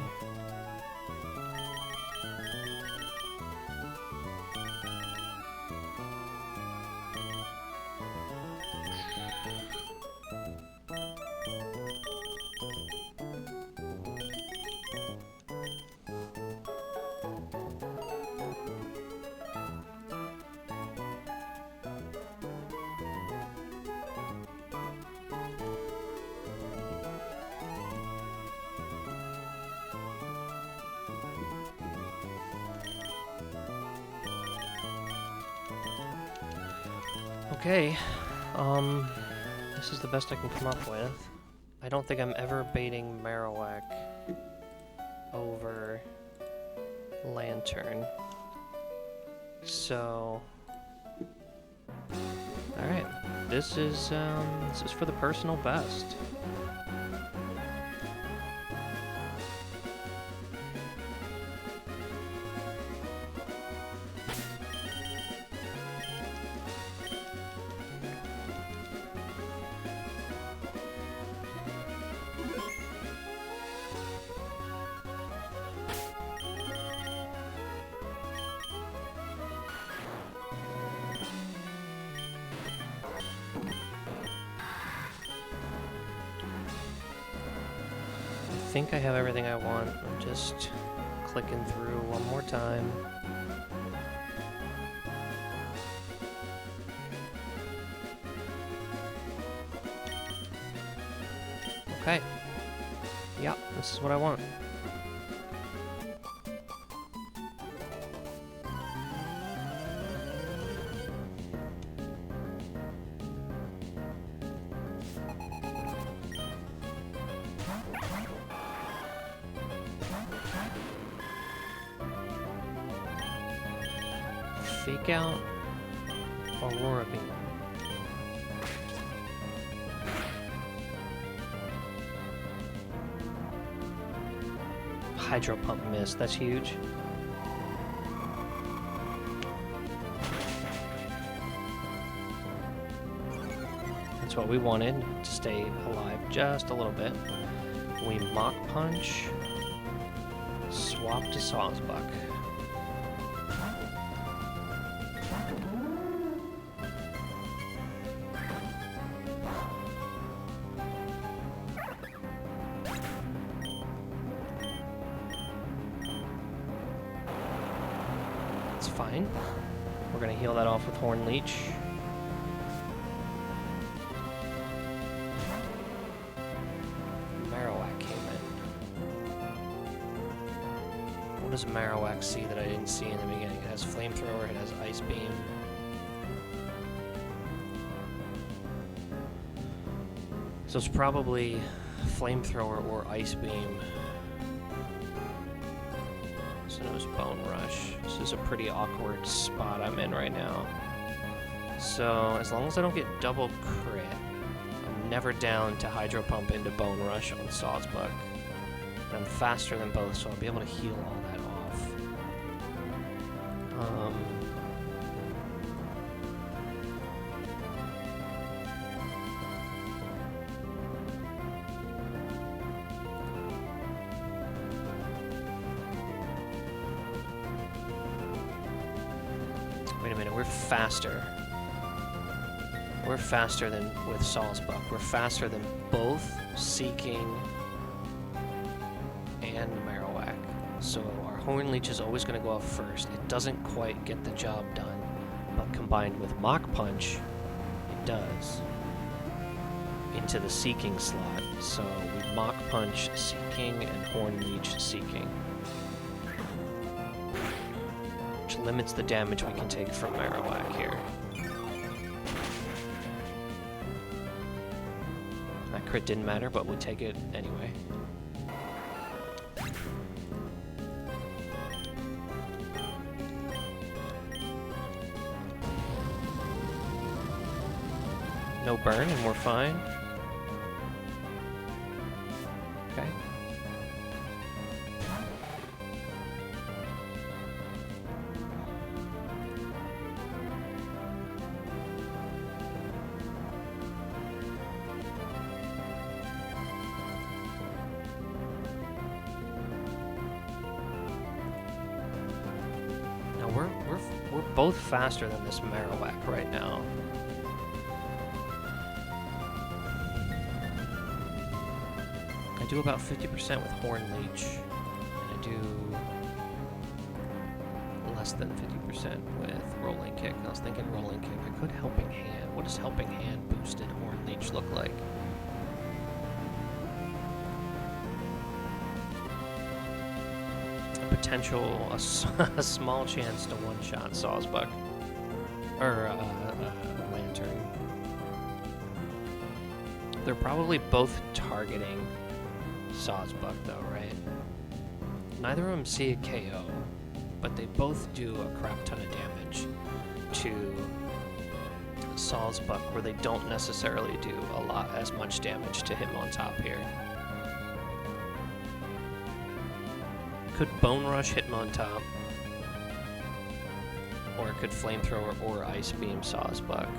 Speaker 1: Okay, This is the best I can come up with. I don't think I'm ever baiting Marowak over Lantern. So, alright. This is for the personal best. I think I have everything I want. I'm just clicking through one more time. Okay. Yeah, this is what I want. Fake out Aurora Beam. Hydro Pump missed, that's huge. That's what we wanted, to stay alive just a little bit. We Mach Punch, swap to Sawsbuck. Fine. We're gonna heal that off with Horn Leech. Marowak came in. What does Marowak see that I didn't see in the beginning? It has Flamethrower, it has Ice Beam. So it's probably Flamethrower or Ice Beam. So it was Bone Rush. This is a pretty awkward spot I'm in right now. So as long as I don't get double crit, I'm never down to Hydro Pump into Bone Rush on Sawsbuck. I'm faster than both, so I'll be able to heal all that off. Wait a minute, we're faster. We're faster than with Sawsbuck. We're faster than both Seeking and Marowak. So our Horn Leech is always going to go off first. It doesn't quite get the job done, but combined with Mach Punch, it does. Into the Seeking slot. So we Mach Punch Seeking and Horn Leech Seeking. Which limits the damage we can take from Marowak here. That crit didn't matter, but we'll take it anyway. No burn and we're fine. Okay. Now we're both faster than this Marowak right now. I do about 50% with Horn Leech, and I do less than 50% with Rolling Kick. I was thinking Rolling Kick. I could Helping Hand. What does Helping Hand boosted Horn Leech look like? Potential, a small chance to one-shot Sawsbuck. Or, Lantern. they're probably both targeting Sawsbuck though, right? Neither of them see a KO, but they both do a crap ton of damage to Sawsbuck, where they don't necessarily do as much damage to him on top here. Could Bone Rush hit him on top, or it could Flamethrower or Ice Beam Sawsbuck.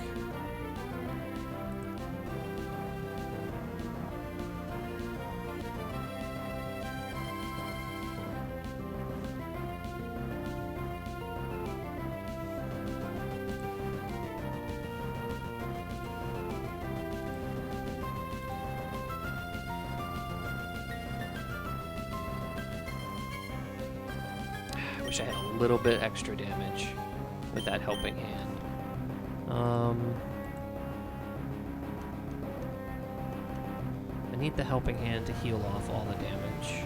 Speaker 1: I wish I had a little bit extra damage with that helping hand. I need the helping hand to heal off all the damage.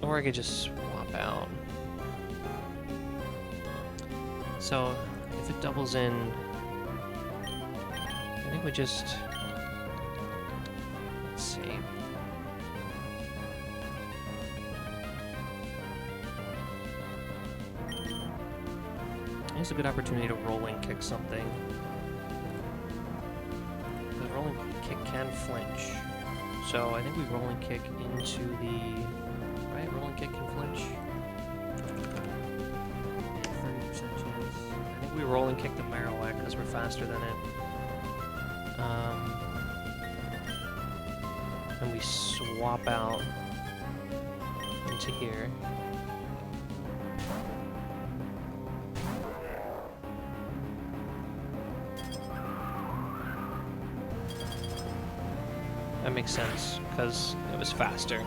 Speaker 1: Or I could just swap out. So, if it doubles in, I think we just... Let's see. It's a good opportunity to rolling kick something. Because rolling kick can flinch. So I think we rolling kick into the... Right, rolling kick can flinch. 30% chance. I think we rolling kick the Marowak because we're faster than it. And we swap out into here. That makes sense because it was faster.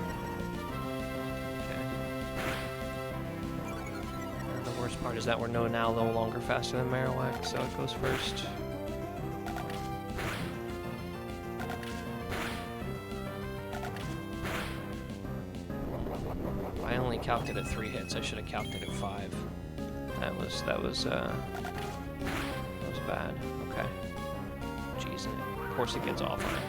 Speaker 1: Worst part is that we're now no longer faster than Marowak, so it goes first. I only calculated 3 hits. I should have calculated 5. That was bad. Okay. Jeez, of course it gets off on it.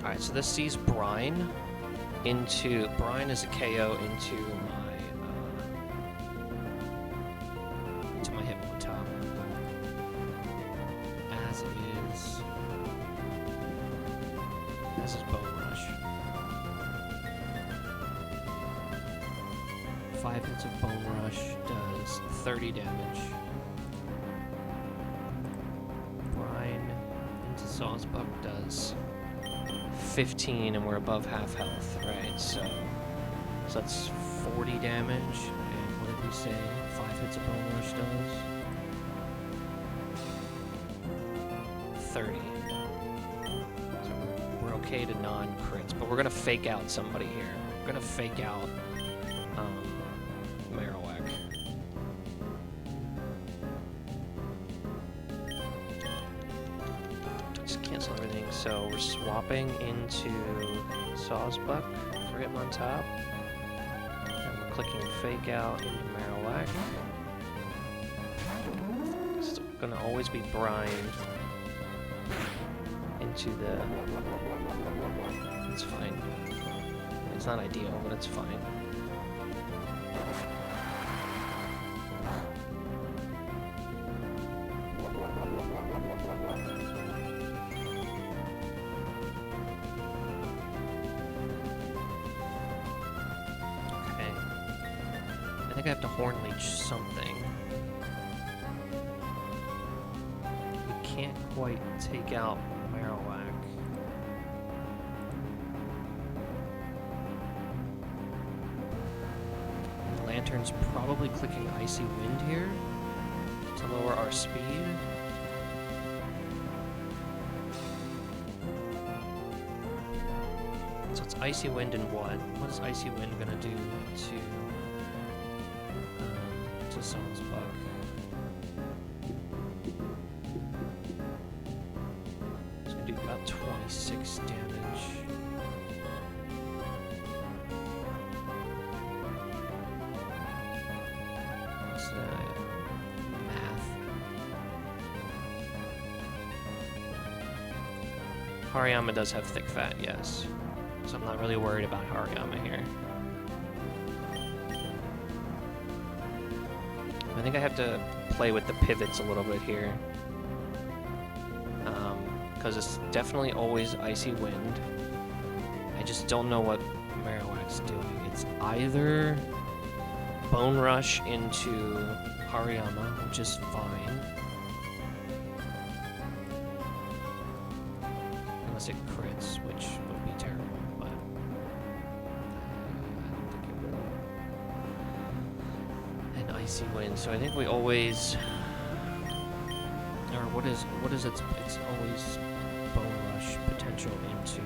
Speaker 1: Alright, so this sees Brine into... Brine is a KO into my Hitmontop. As is Bone Rush. 5 hits of Bone Rush does 30 damage. Brine into Sawsbuck does 15, and we're above half health, right? So that's 40 damage. And what did we say? 5 hits of Bone Rush does 30. So we're okay to non-crits, but we're gonna fake out somebody here. We're gonna fake out Marowak. Cancel everything, so we're swapping into Sawsbuck for Hitmontop. And we're clicking Fake Out into Marowak. It's gonna always be Brine into the... It's fine. It's not ideal, but it's fine. I think I have to Horn Leech something. We can't quite take out Marowak. Lantern's probably clicking Icy Wind here to lower our our speed. So it's Icy Wind and what? What is Icy Wind gonna do to Saul's Buck? It's gonna do about 26 damage. What's that? Math. Hariyama does have thick fat, yes. So I'm not really worried about Hariyama here. I think I have to play with the pivots a little bit here. Because it's definitely always Icy Wind. I just don't know what Marowak's doing. It's either Bone Rush into Hariyama, which is fine. Unless it crits, which would be terrible. Icy Wind, so I think we always, or what is it's always Bone Rush potential into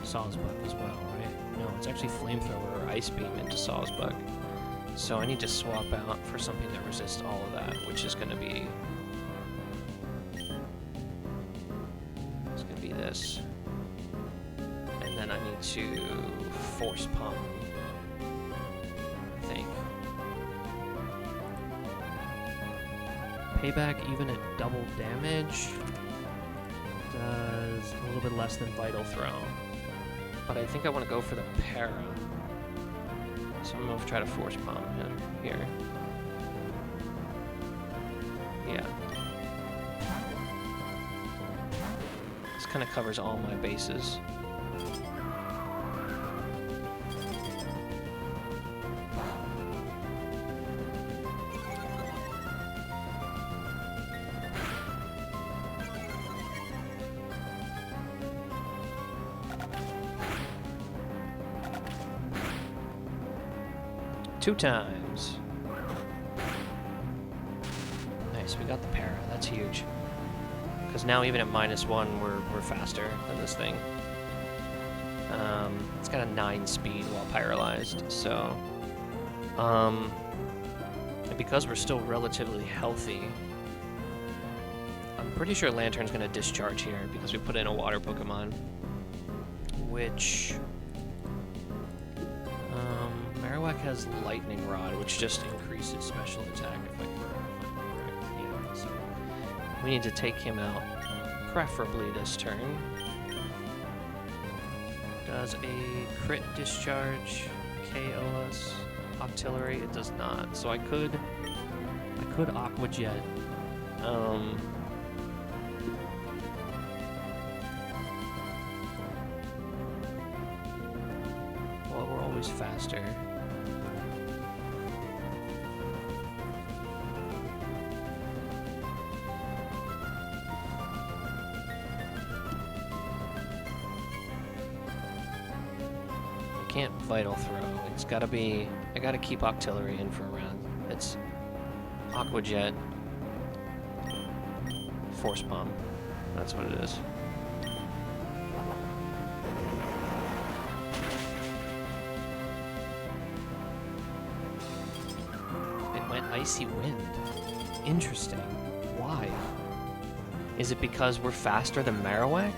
Speaker 1: Sawsbuck as well, right? No, it's actually Flamethrower or Ice Beam into Sawsbuck. So I need to swap out for something that resists all of that, which is gonna be, it's gonna be this. And then I need to Force Pump, I think. Payback, even at double damage, does a little bit less than Vital Throw. But I think I want to go for the Para. So I'm going to try to Force Palm him here. Yeah. This kind of covers all my bases. Two times. Nice, we got the para. That's huge. Because now even at -1, we're faster than this thing. It's got a 9 speed while paralyzed, so and because we're still relatively healthy, I'm pretty sure Lantern's gonna discharge here because we put in a water Pokemon, which Marowak has Lightning Rod, which just increases special attack if I'm correct. Yeah, so we need to take him out, preferably this turn. Does a crit discharge KO us? Octillery? It does not. So I could Aqua Jet. Well, we're always faster. Can't Vital Throw. It's gotta be, I gotta keep Octillery in for a round. It's Aqua Jet, Force Palm. That's what it is. It went Icy Wind. Interesting. Why? Is it because we're faster than Marowak?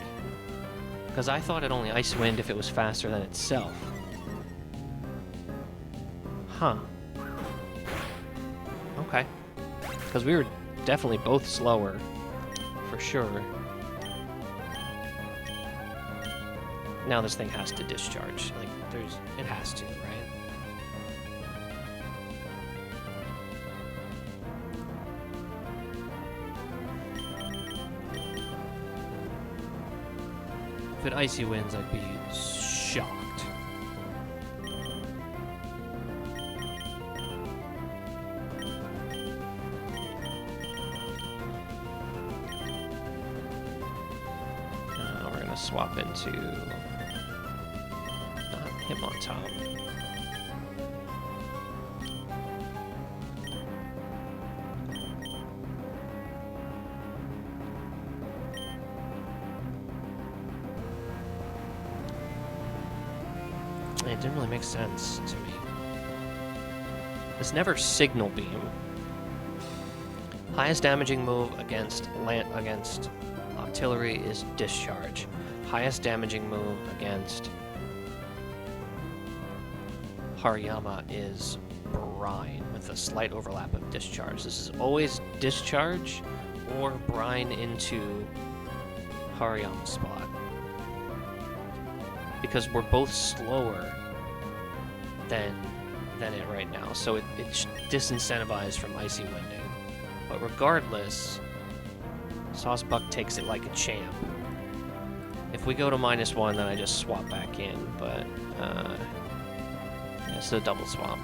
Speaker 1: Because I thought it only Icy Wind if it was faster than itself. Huh. Okay. Because we were definitely both slower, for sure. Now this thing has to discharge. Like, it has to, right? If it Icy Winds, I'd be shocked. Swap into not him on top. didn't really make sense to me. It's never Signal Beam. Highest damaging move against artillery is Discharge. Highest damaging move against Hariyama is Brine, with a slight overlap of Discharge. This is always Discharge or Brine into Hariyama's spot. Because we're both slower than it right now, so it's disincentivized from Icy Winding. But regardless, Saucebuck takes it like a champ. If we go to -1, then I just swap back in, but it's a double swap.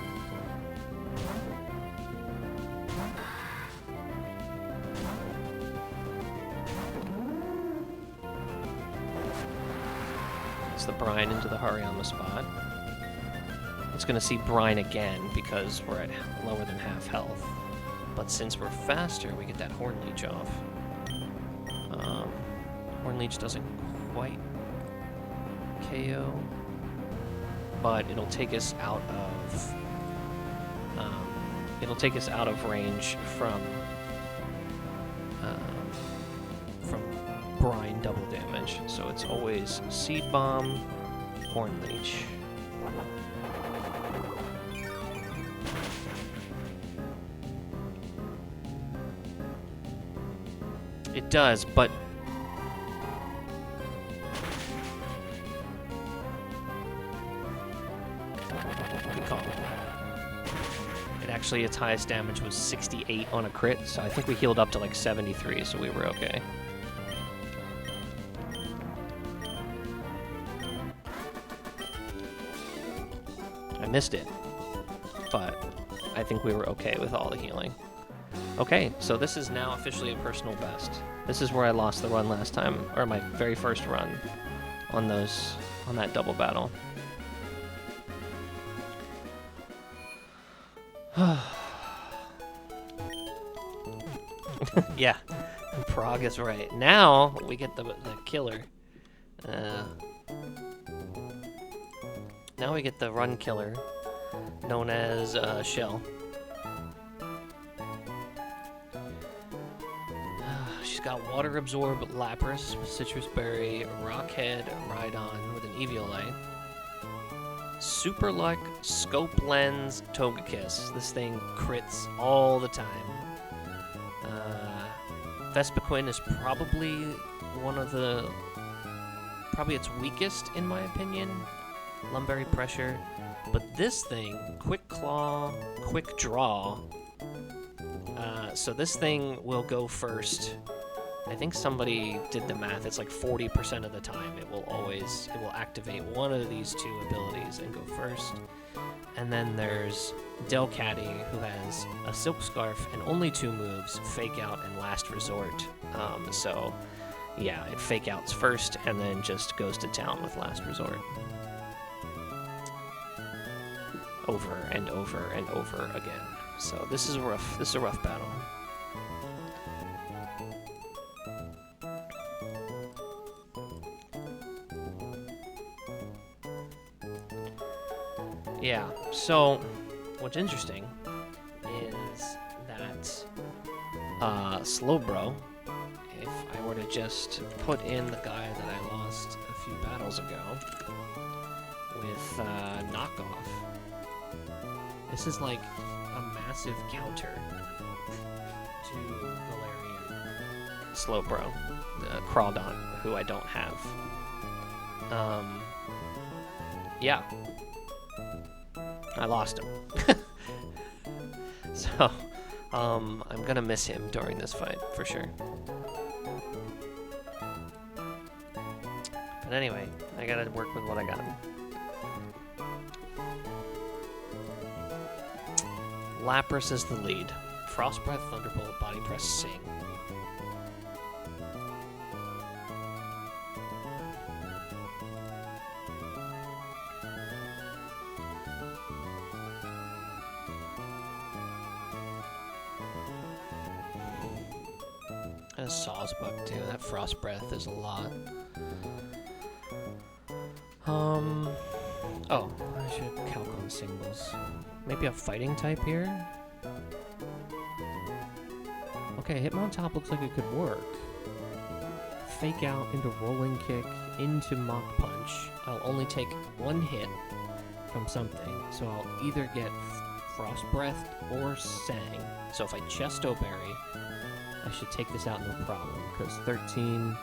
Speaker 1: It's the Brine into the Hariyama spot. It's going to see Brine again because we're at lower than half health. But since we're faster, we get that Horn Leech off. Horn Leech doesn't quite KO, but it'll take us out of range from Brine double damage. So it's always Seed Bomb, Horn Leech. It does, but good call. It actually, its highest damage was 68 on a crit, so I think we healed up to like 73, so we were okay. I missed it, but I think we were okay with all the healing. Okay, so this is now officially a personal best. This is where I lost the run last time, or my very first run on that double battle. Yeah, Prague is right. Now we get the killer. Now we get the run killer, known as Chelle. She's got Water Absorb, Lapras, Citrus Berry, Rockhead, Rhydon with an Eviolite. Super Luck, Scope Lens, Togekiss. This thing crits all the time. Vespiquen is probably probably its weakest in my opinion. Lumberry Pressure. But this thing, Quick Claw, Quick Draw. So this thing will go first. I think somebody did the math. It's like 40% of the time it will activate one of these two abilities and go first. And then there's Delcatty, who has a Silk Scarf and only 2 moves, Fake Out and Last Resort. So yeah, it Fake Outs first and then just goes to town with Last Resort. Over and over and over again. So this is a rough battle. Yeah, so what's interesting is that Slowbro, if I were to just put in the guy that I lost a few battles ago with Knockoff, this is like a massive counter to Galarian Slowbro, Crawdon, who I don't have. Yeah. I lost him. So, I'm gonna miss him during this fight, for sure. But anyway, I gotta work with what I got. Lapras is the lead. Frost Breath, Thunderbolt, Body Press, Sing. And a Sawsbuck too. That Frost Breath is a lot. Oh, I should calc on singles. Maybe a fighting type here? Okay, Hitmontop looks like it could work. Fake out into rolling kick into Mach Punch. I'll only take one hit from something, so I'll either get Frost Breath or Sang. So if I Chesto Berry, I should take this out no problem, because 13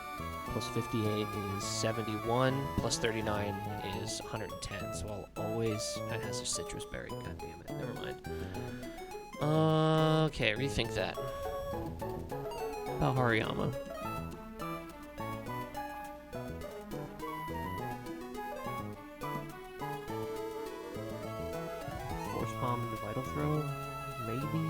Speaker 1: plus 58 is 71, plus 39 is 110, so I'll always... It has a Citrus Berry, god damn it, never mind. Okay, rethink that. About Hariyama. Force Palm into Vital Throw? Maybe?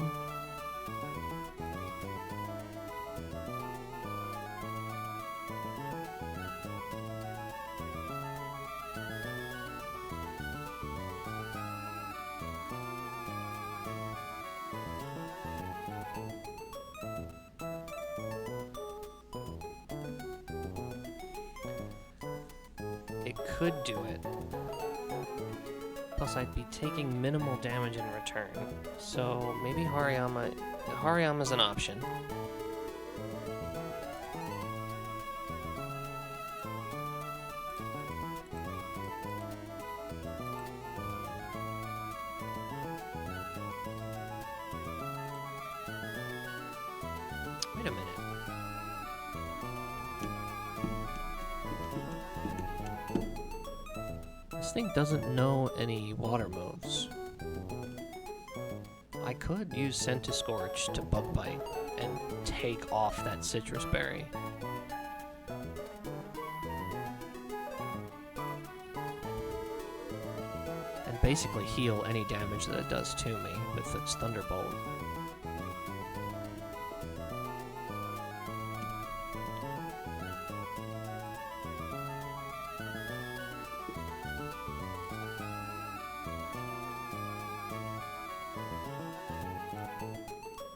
Speaker 1: It could do it. Plus, I'd be taking minimal damage in return. So maybe Hariyama... Hariyama's an option. Wait a minute. This thing doesn't know any water moves. I could use Centiskorch to Bug Bite and take off that Citrus Berry. And basically heal any damage that it does to me with its Thunderbolt.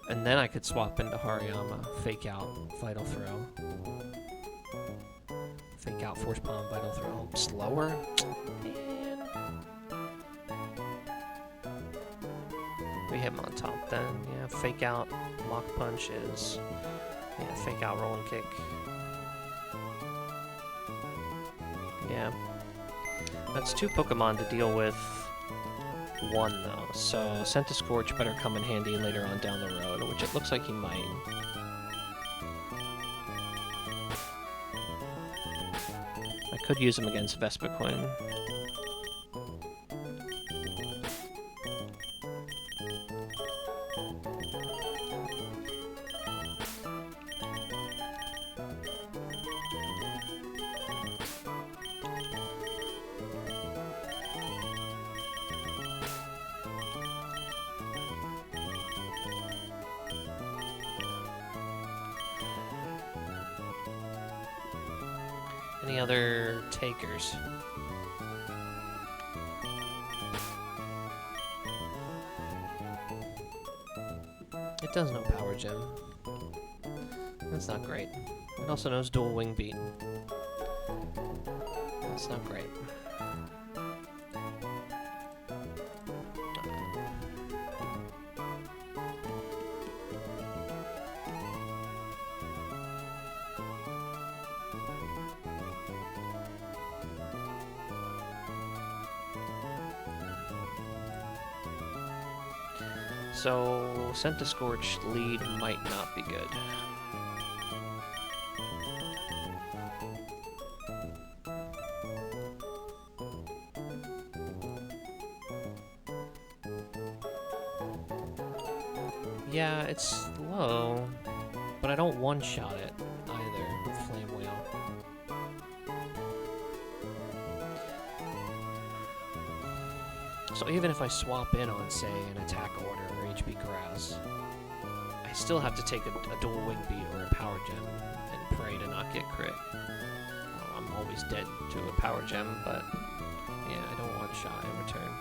Speaker 1: And then I could swap into Hariyama, fake out, Vital Throw. Fake out, Force Palm, Vital Throw. Slower? Man. We hit him on top then. Yeah, fake out, Mach Punch is... Yeah, fake out, Rolling Kick. Yeah. That's two Pokemon to deal with. One though, so Centiskorch better come in handy later on down the road, which it looks like he might. I could use him against Vespiquen. Any other takers? It does know Power Gem. That's not great. It also knows Dual Wing Beat. That's not great. So, Centiskorch lead might not be good. Yeah, it's slow, but I don't one-shot it either with Flame Whale. So even if I swap in on, say, an Attack Order or HP Grass, I still have to take a Dual Wing Beat or a Power Gem and pray to not get crit. Well, I'm always dead to a Power Gem, but yeah, I don't one-shot in return.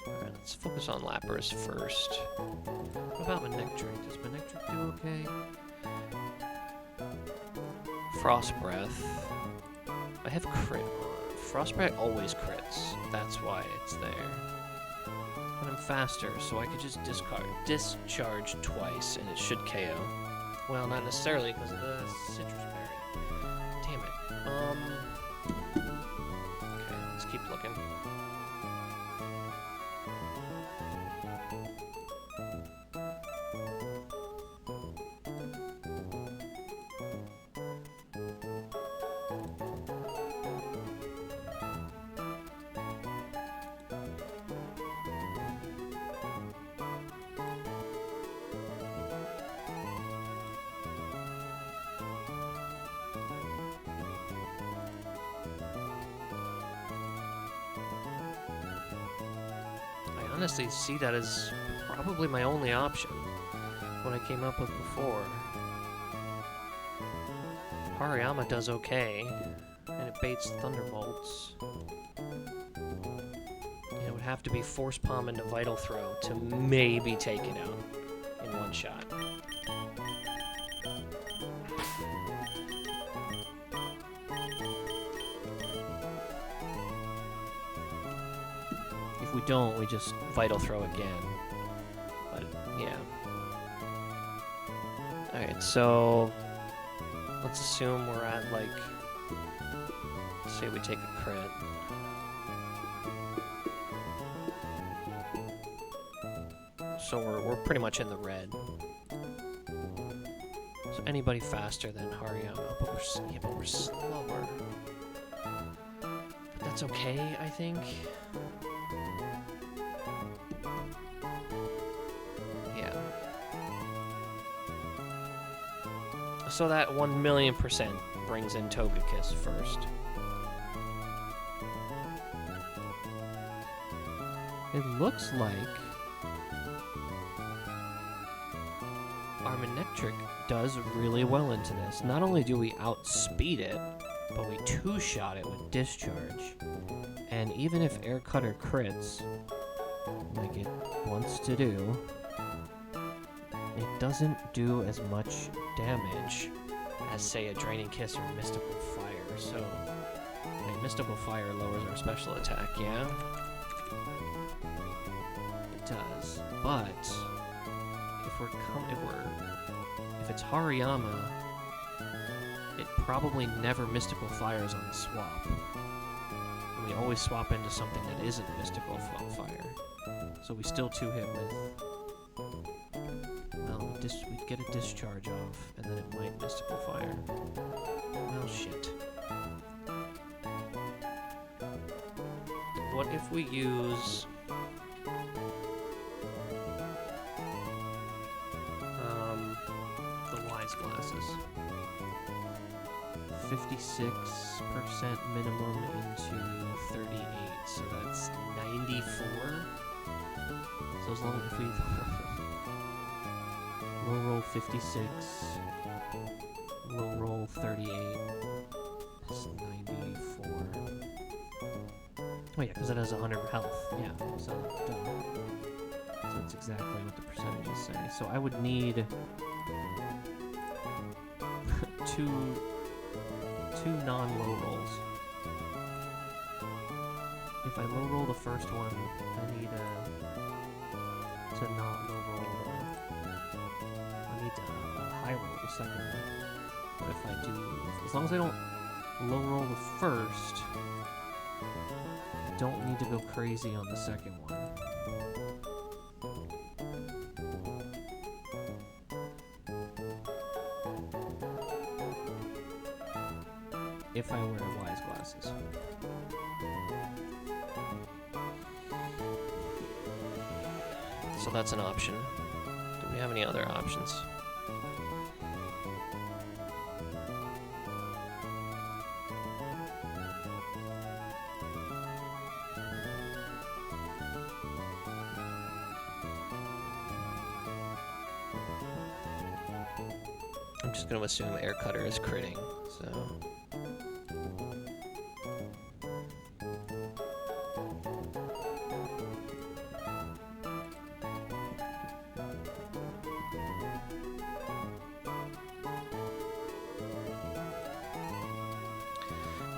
Speaker 1: Alright, let's focus on Lapras first. What about Manectric? Does Manectric do okay? Frost Breath. I have crit on. Frost Breath always crits. That's why it's there. But I'm faster, so I could just discharge twice, and it should KO. Well, not necessarily because of the citrus berry. Damn it. Okay, let's keep looking. I honestly see that as probably my only option. What I came up with before. Hariyama does okay, and it baits Thunderbolts. And it would have to be Force Palm into Vital Throw to maybe take it out in one shot. If we don't, we just Vital Throw again. But, yeah. Alright, so let's assume we're at, like, say we take a crit. So we're pretty much in the red. So anybody faster than Hariyama, but we're slower. But that's okay, I think. Yeah. So that 1,000,000% brings in Togekiss first. It looks like our Manectric does really well into this. Not only do we outspeed it, but we two-shot it with Discharge. And even if Air Cutter crits, like it wants to do, it doesn't do as much damage as, say, a Draining Kiss or Mystical Fire. So, I mean, Mystical Fire lowers our special attack, yeah? It does, but if it's Hariyama, it probably never Mystical Fires on the swap. And we always swap into something that isn't Mystical Fire. So we still two-hit with... Well, we'd get a Discharge off, and then it might Mystical Fire. Well, shit. What if we use... glasses. 56% minimum into 38, so that's 94. So as long as we low roll 56, low roll 38, it's 94. Oh yeah, because it has 100 health. Yeah, so duh. So that's exactly what the percentages say. So I would need two non-low rolls. If I low roll the first one, I need to not low roll I need to high roll the second one. But if I do, as long as I don't low roll the first, I don't need to go crazy on the second one. If I wear wise glasses. So that's an option. Do we have any other options? I'm just going to assume Air Cutter is critting, so...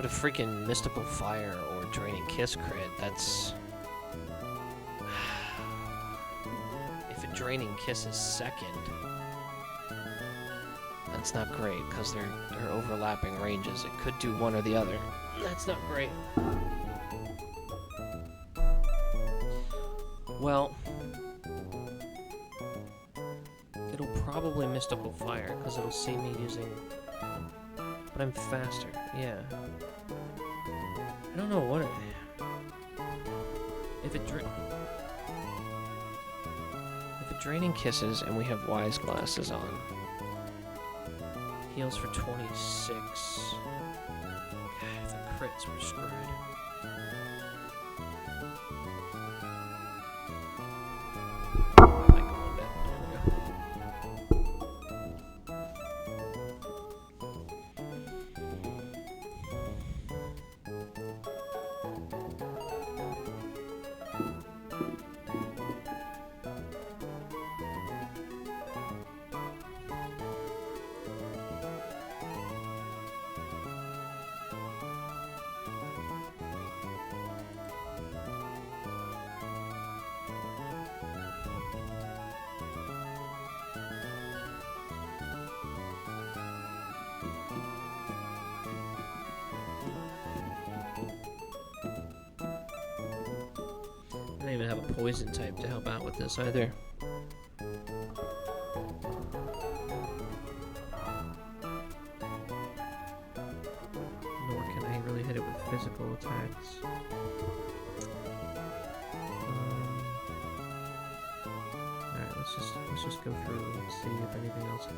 Speaker 1: But a freaking Mystical Fire or Draining Kiss crit, that's... If a Draining Kiss is second, that's not great, because they're overlapping ranges. It could do one or the other. That's not great. Well, it'll probably Mystical Fire, because it'll see me using... But I'm faster, yeah. I don't know what it... If it Draining Kisses and we have Wise Glasses on, heals for 26. If the crits were screwed. Might go on that. There we go. I don't even have a poison type to help out with this either. Nor can I really hit it with physical attacks. Alright, let's just go through and see if anything else.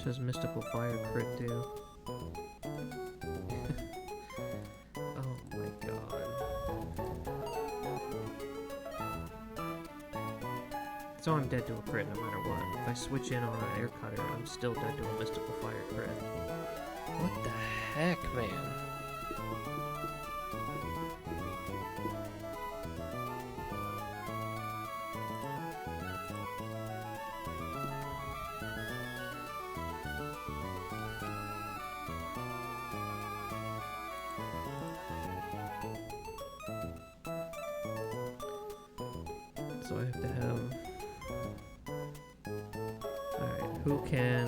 Speaker 1: Says Mystical Fire crit do. Oh my god. So I'm dead to a crit no matter what. If I switch in on an Air Cutter, I'm still dead to a Mystical Fire crit. What the heck, man? So I have to have... Alright, who can...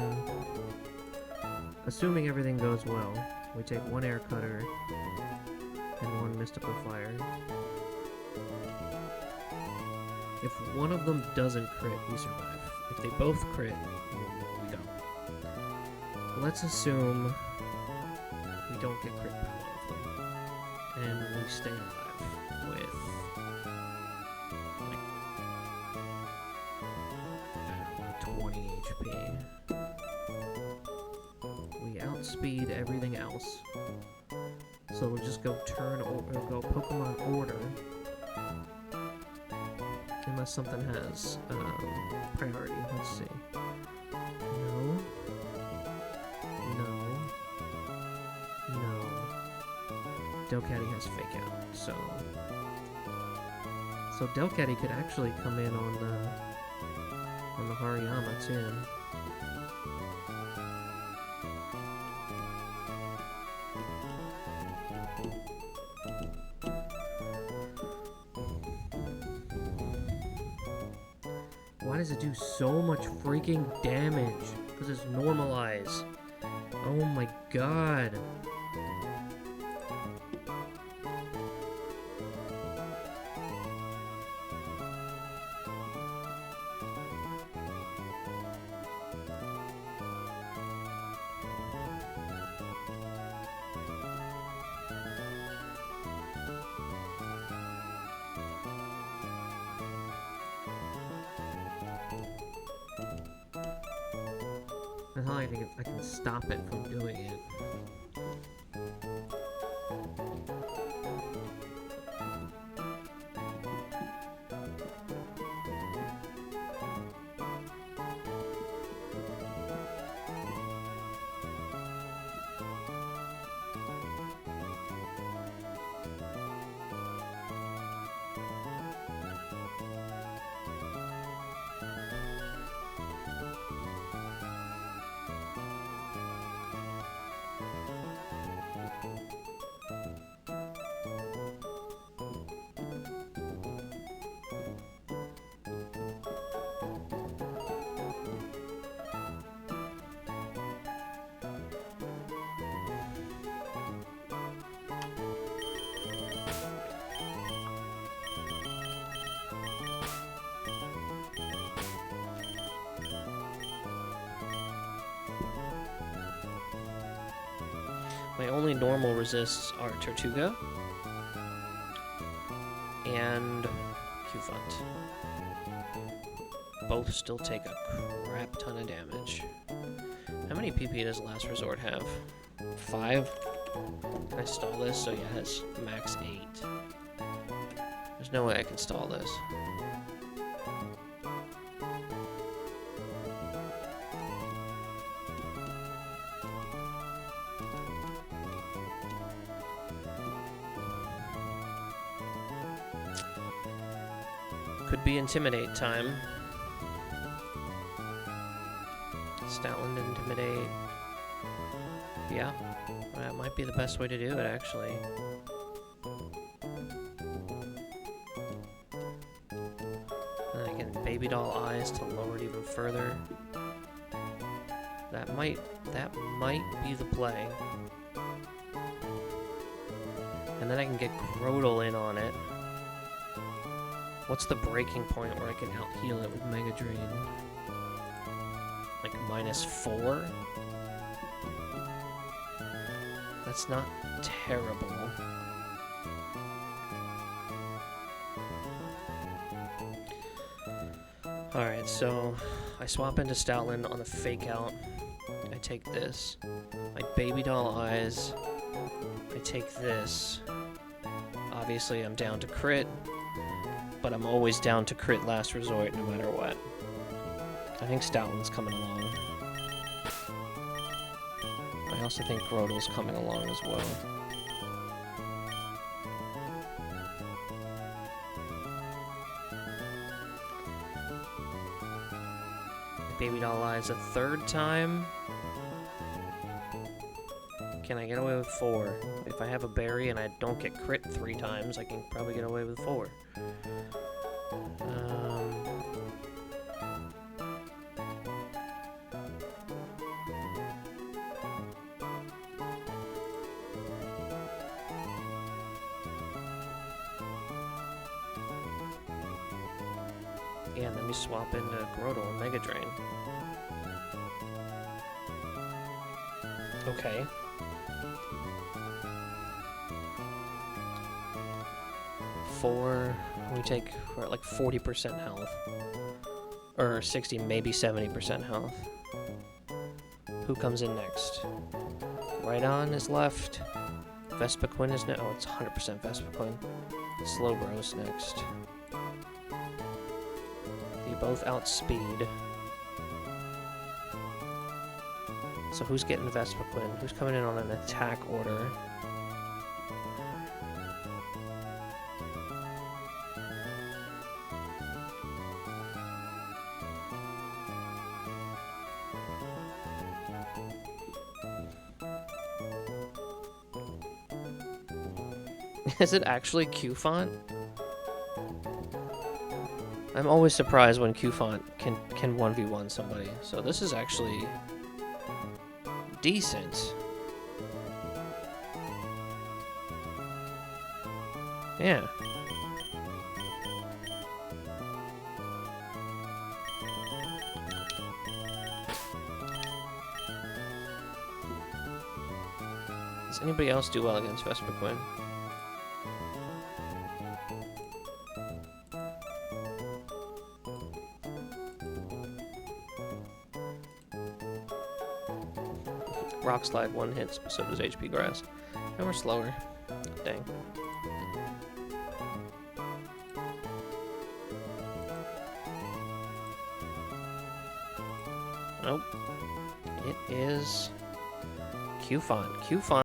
Speaker 1: Assuming everything goes well, we take one Air Cutter and one Mystical Fire. If one of them doesn't crit, we survive. If they both crit, we don't. Let's assume we don't get crit by one of them, and we stay alive with... 20 HP. We outspeed everything else. So we'll just go go Pokemon order. Unless something has priority. Let's see. No. Delcatty has Fake Out. So Delcatty could actually come in on the Hariyama too. Why does it do so much freaking damage? Because it's normalized. Oh my god. That's how I think I can stop it from doing it. My only normal resists are Tortuga and Qfont. Both still take a crap ton of damage. How many PP does Last Resort have? 5? Can I stall this? So yeah, it has max 8. There's no way I can stall this. Could be Intimidate time. Stoutland Intimidate. Yeah, that might be the best way to do it, actually. And then I get Baby Doll Eyes to lower it even further. That might be the play. And then I can get Grotle in on it. What's the breaking point where I can out-heal it with Mega Drain? Like -4? That's not terrible. Alright, so I swap into Stoutland on the Fake Out. I take this. My Baby Doll Eyes. I take this. Obviously, I'm down to crit, but I'm always down to crit Last Resort no matter what. I think Stoutland's coming along. I also think Grodle's coming along as well. Baby Doll Eyes a third time. Can I get away with 4? If I have a berry and I don't get crit 3 times, I can probably get away with 4. Yeah, and then we swap into Grotle and Mega Drain. Okay. We take, we're at like 40% health. Or 60, maybe 70% health. Who comes in next? Rhydon is left. Vespiquen is next. Oh, it's 100% Vespiquen. Slowbro's next. They both outspeed. So who's getting Vespiquen? Who's coming in on an attack order? Is it actually Qfont? I'm always surprised when Qfont can 1v1 somebody. So this is actually decent. Yeah. Does anybody else do well against Vespiquen? Rock Slide 1 hits, but so does HP Grass. And we're slower. Dang. Nope. It is Qfont. Qfont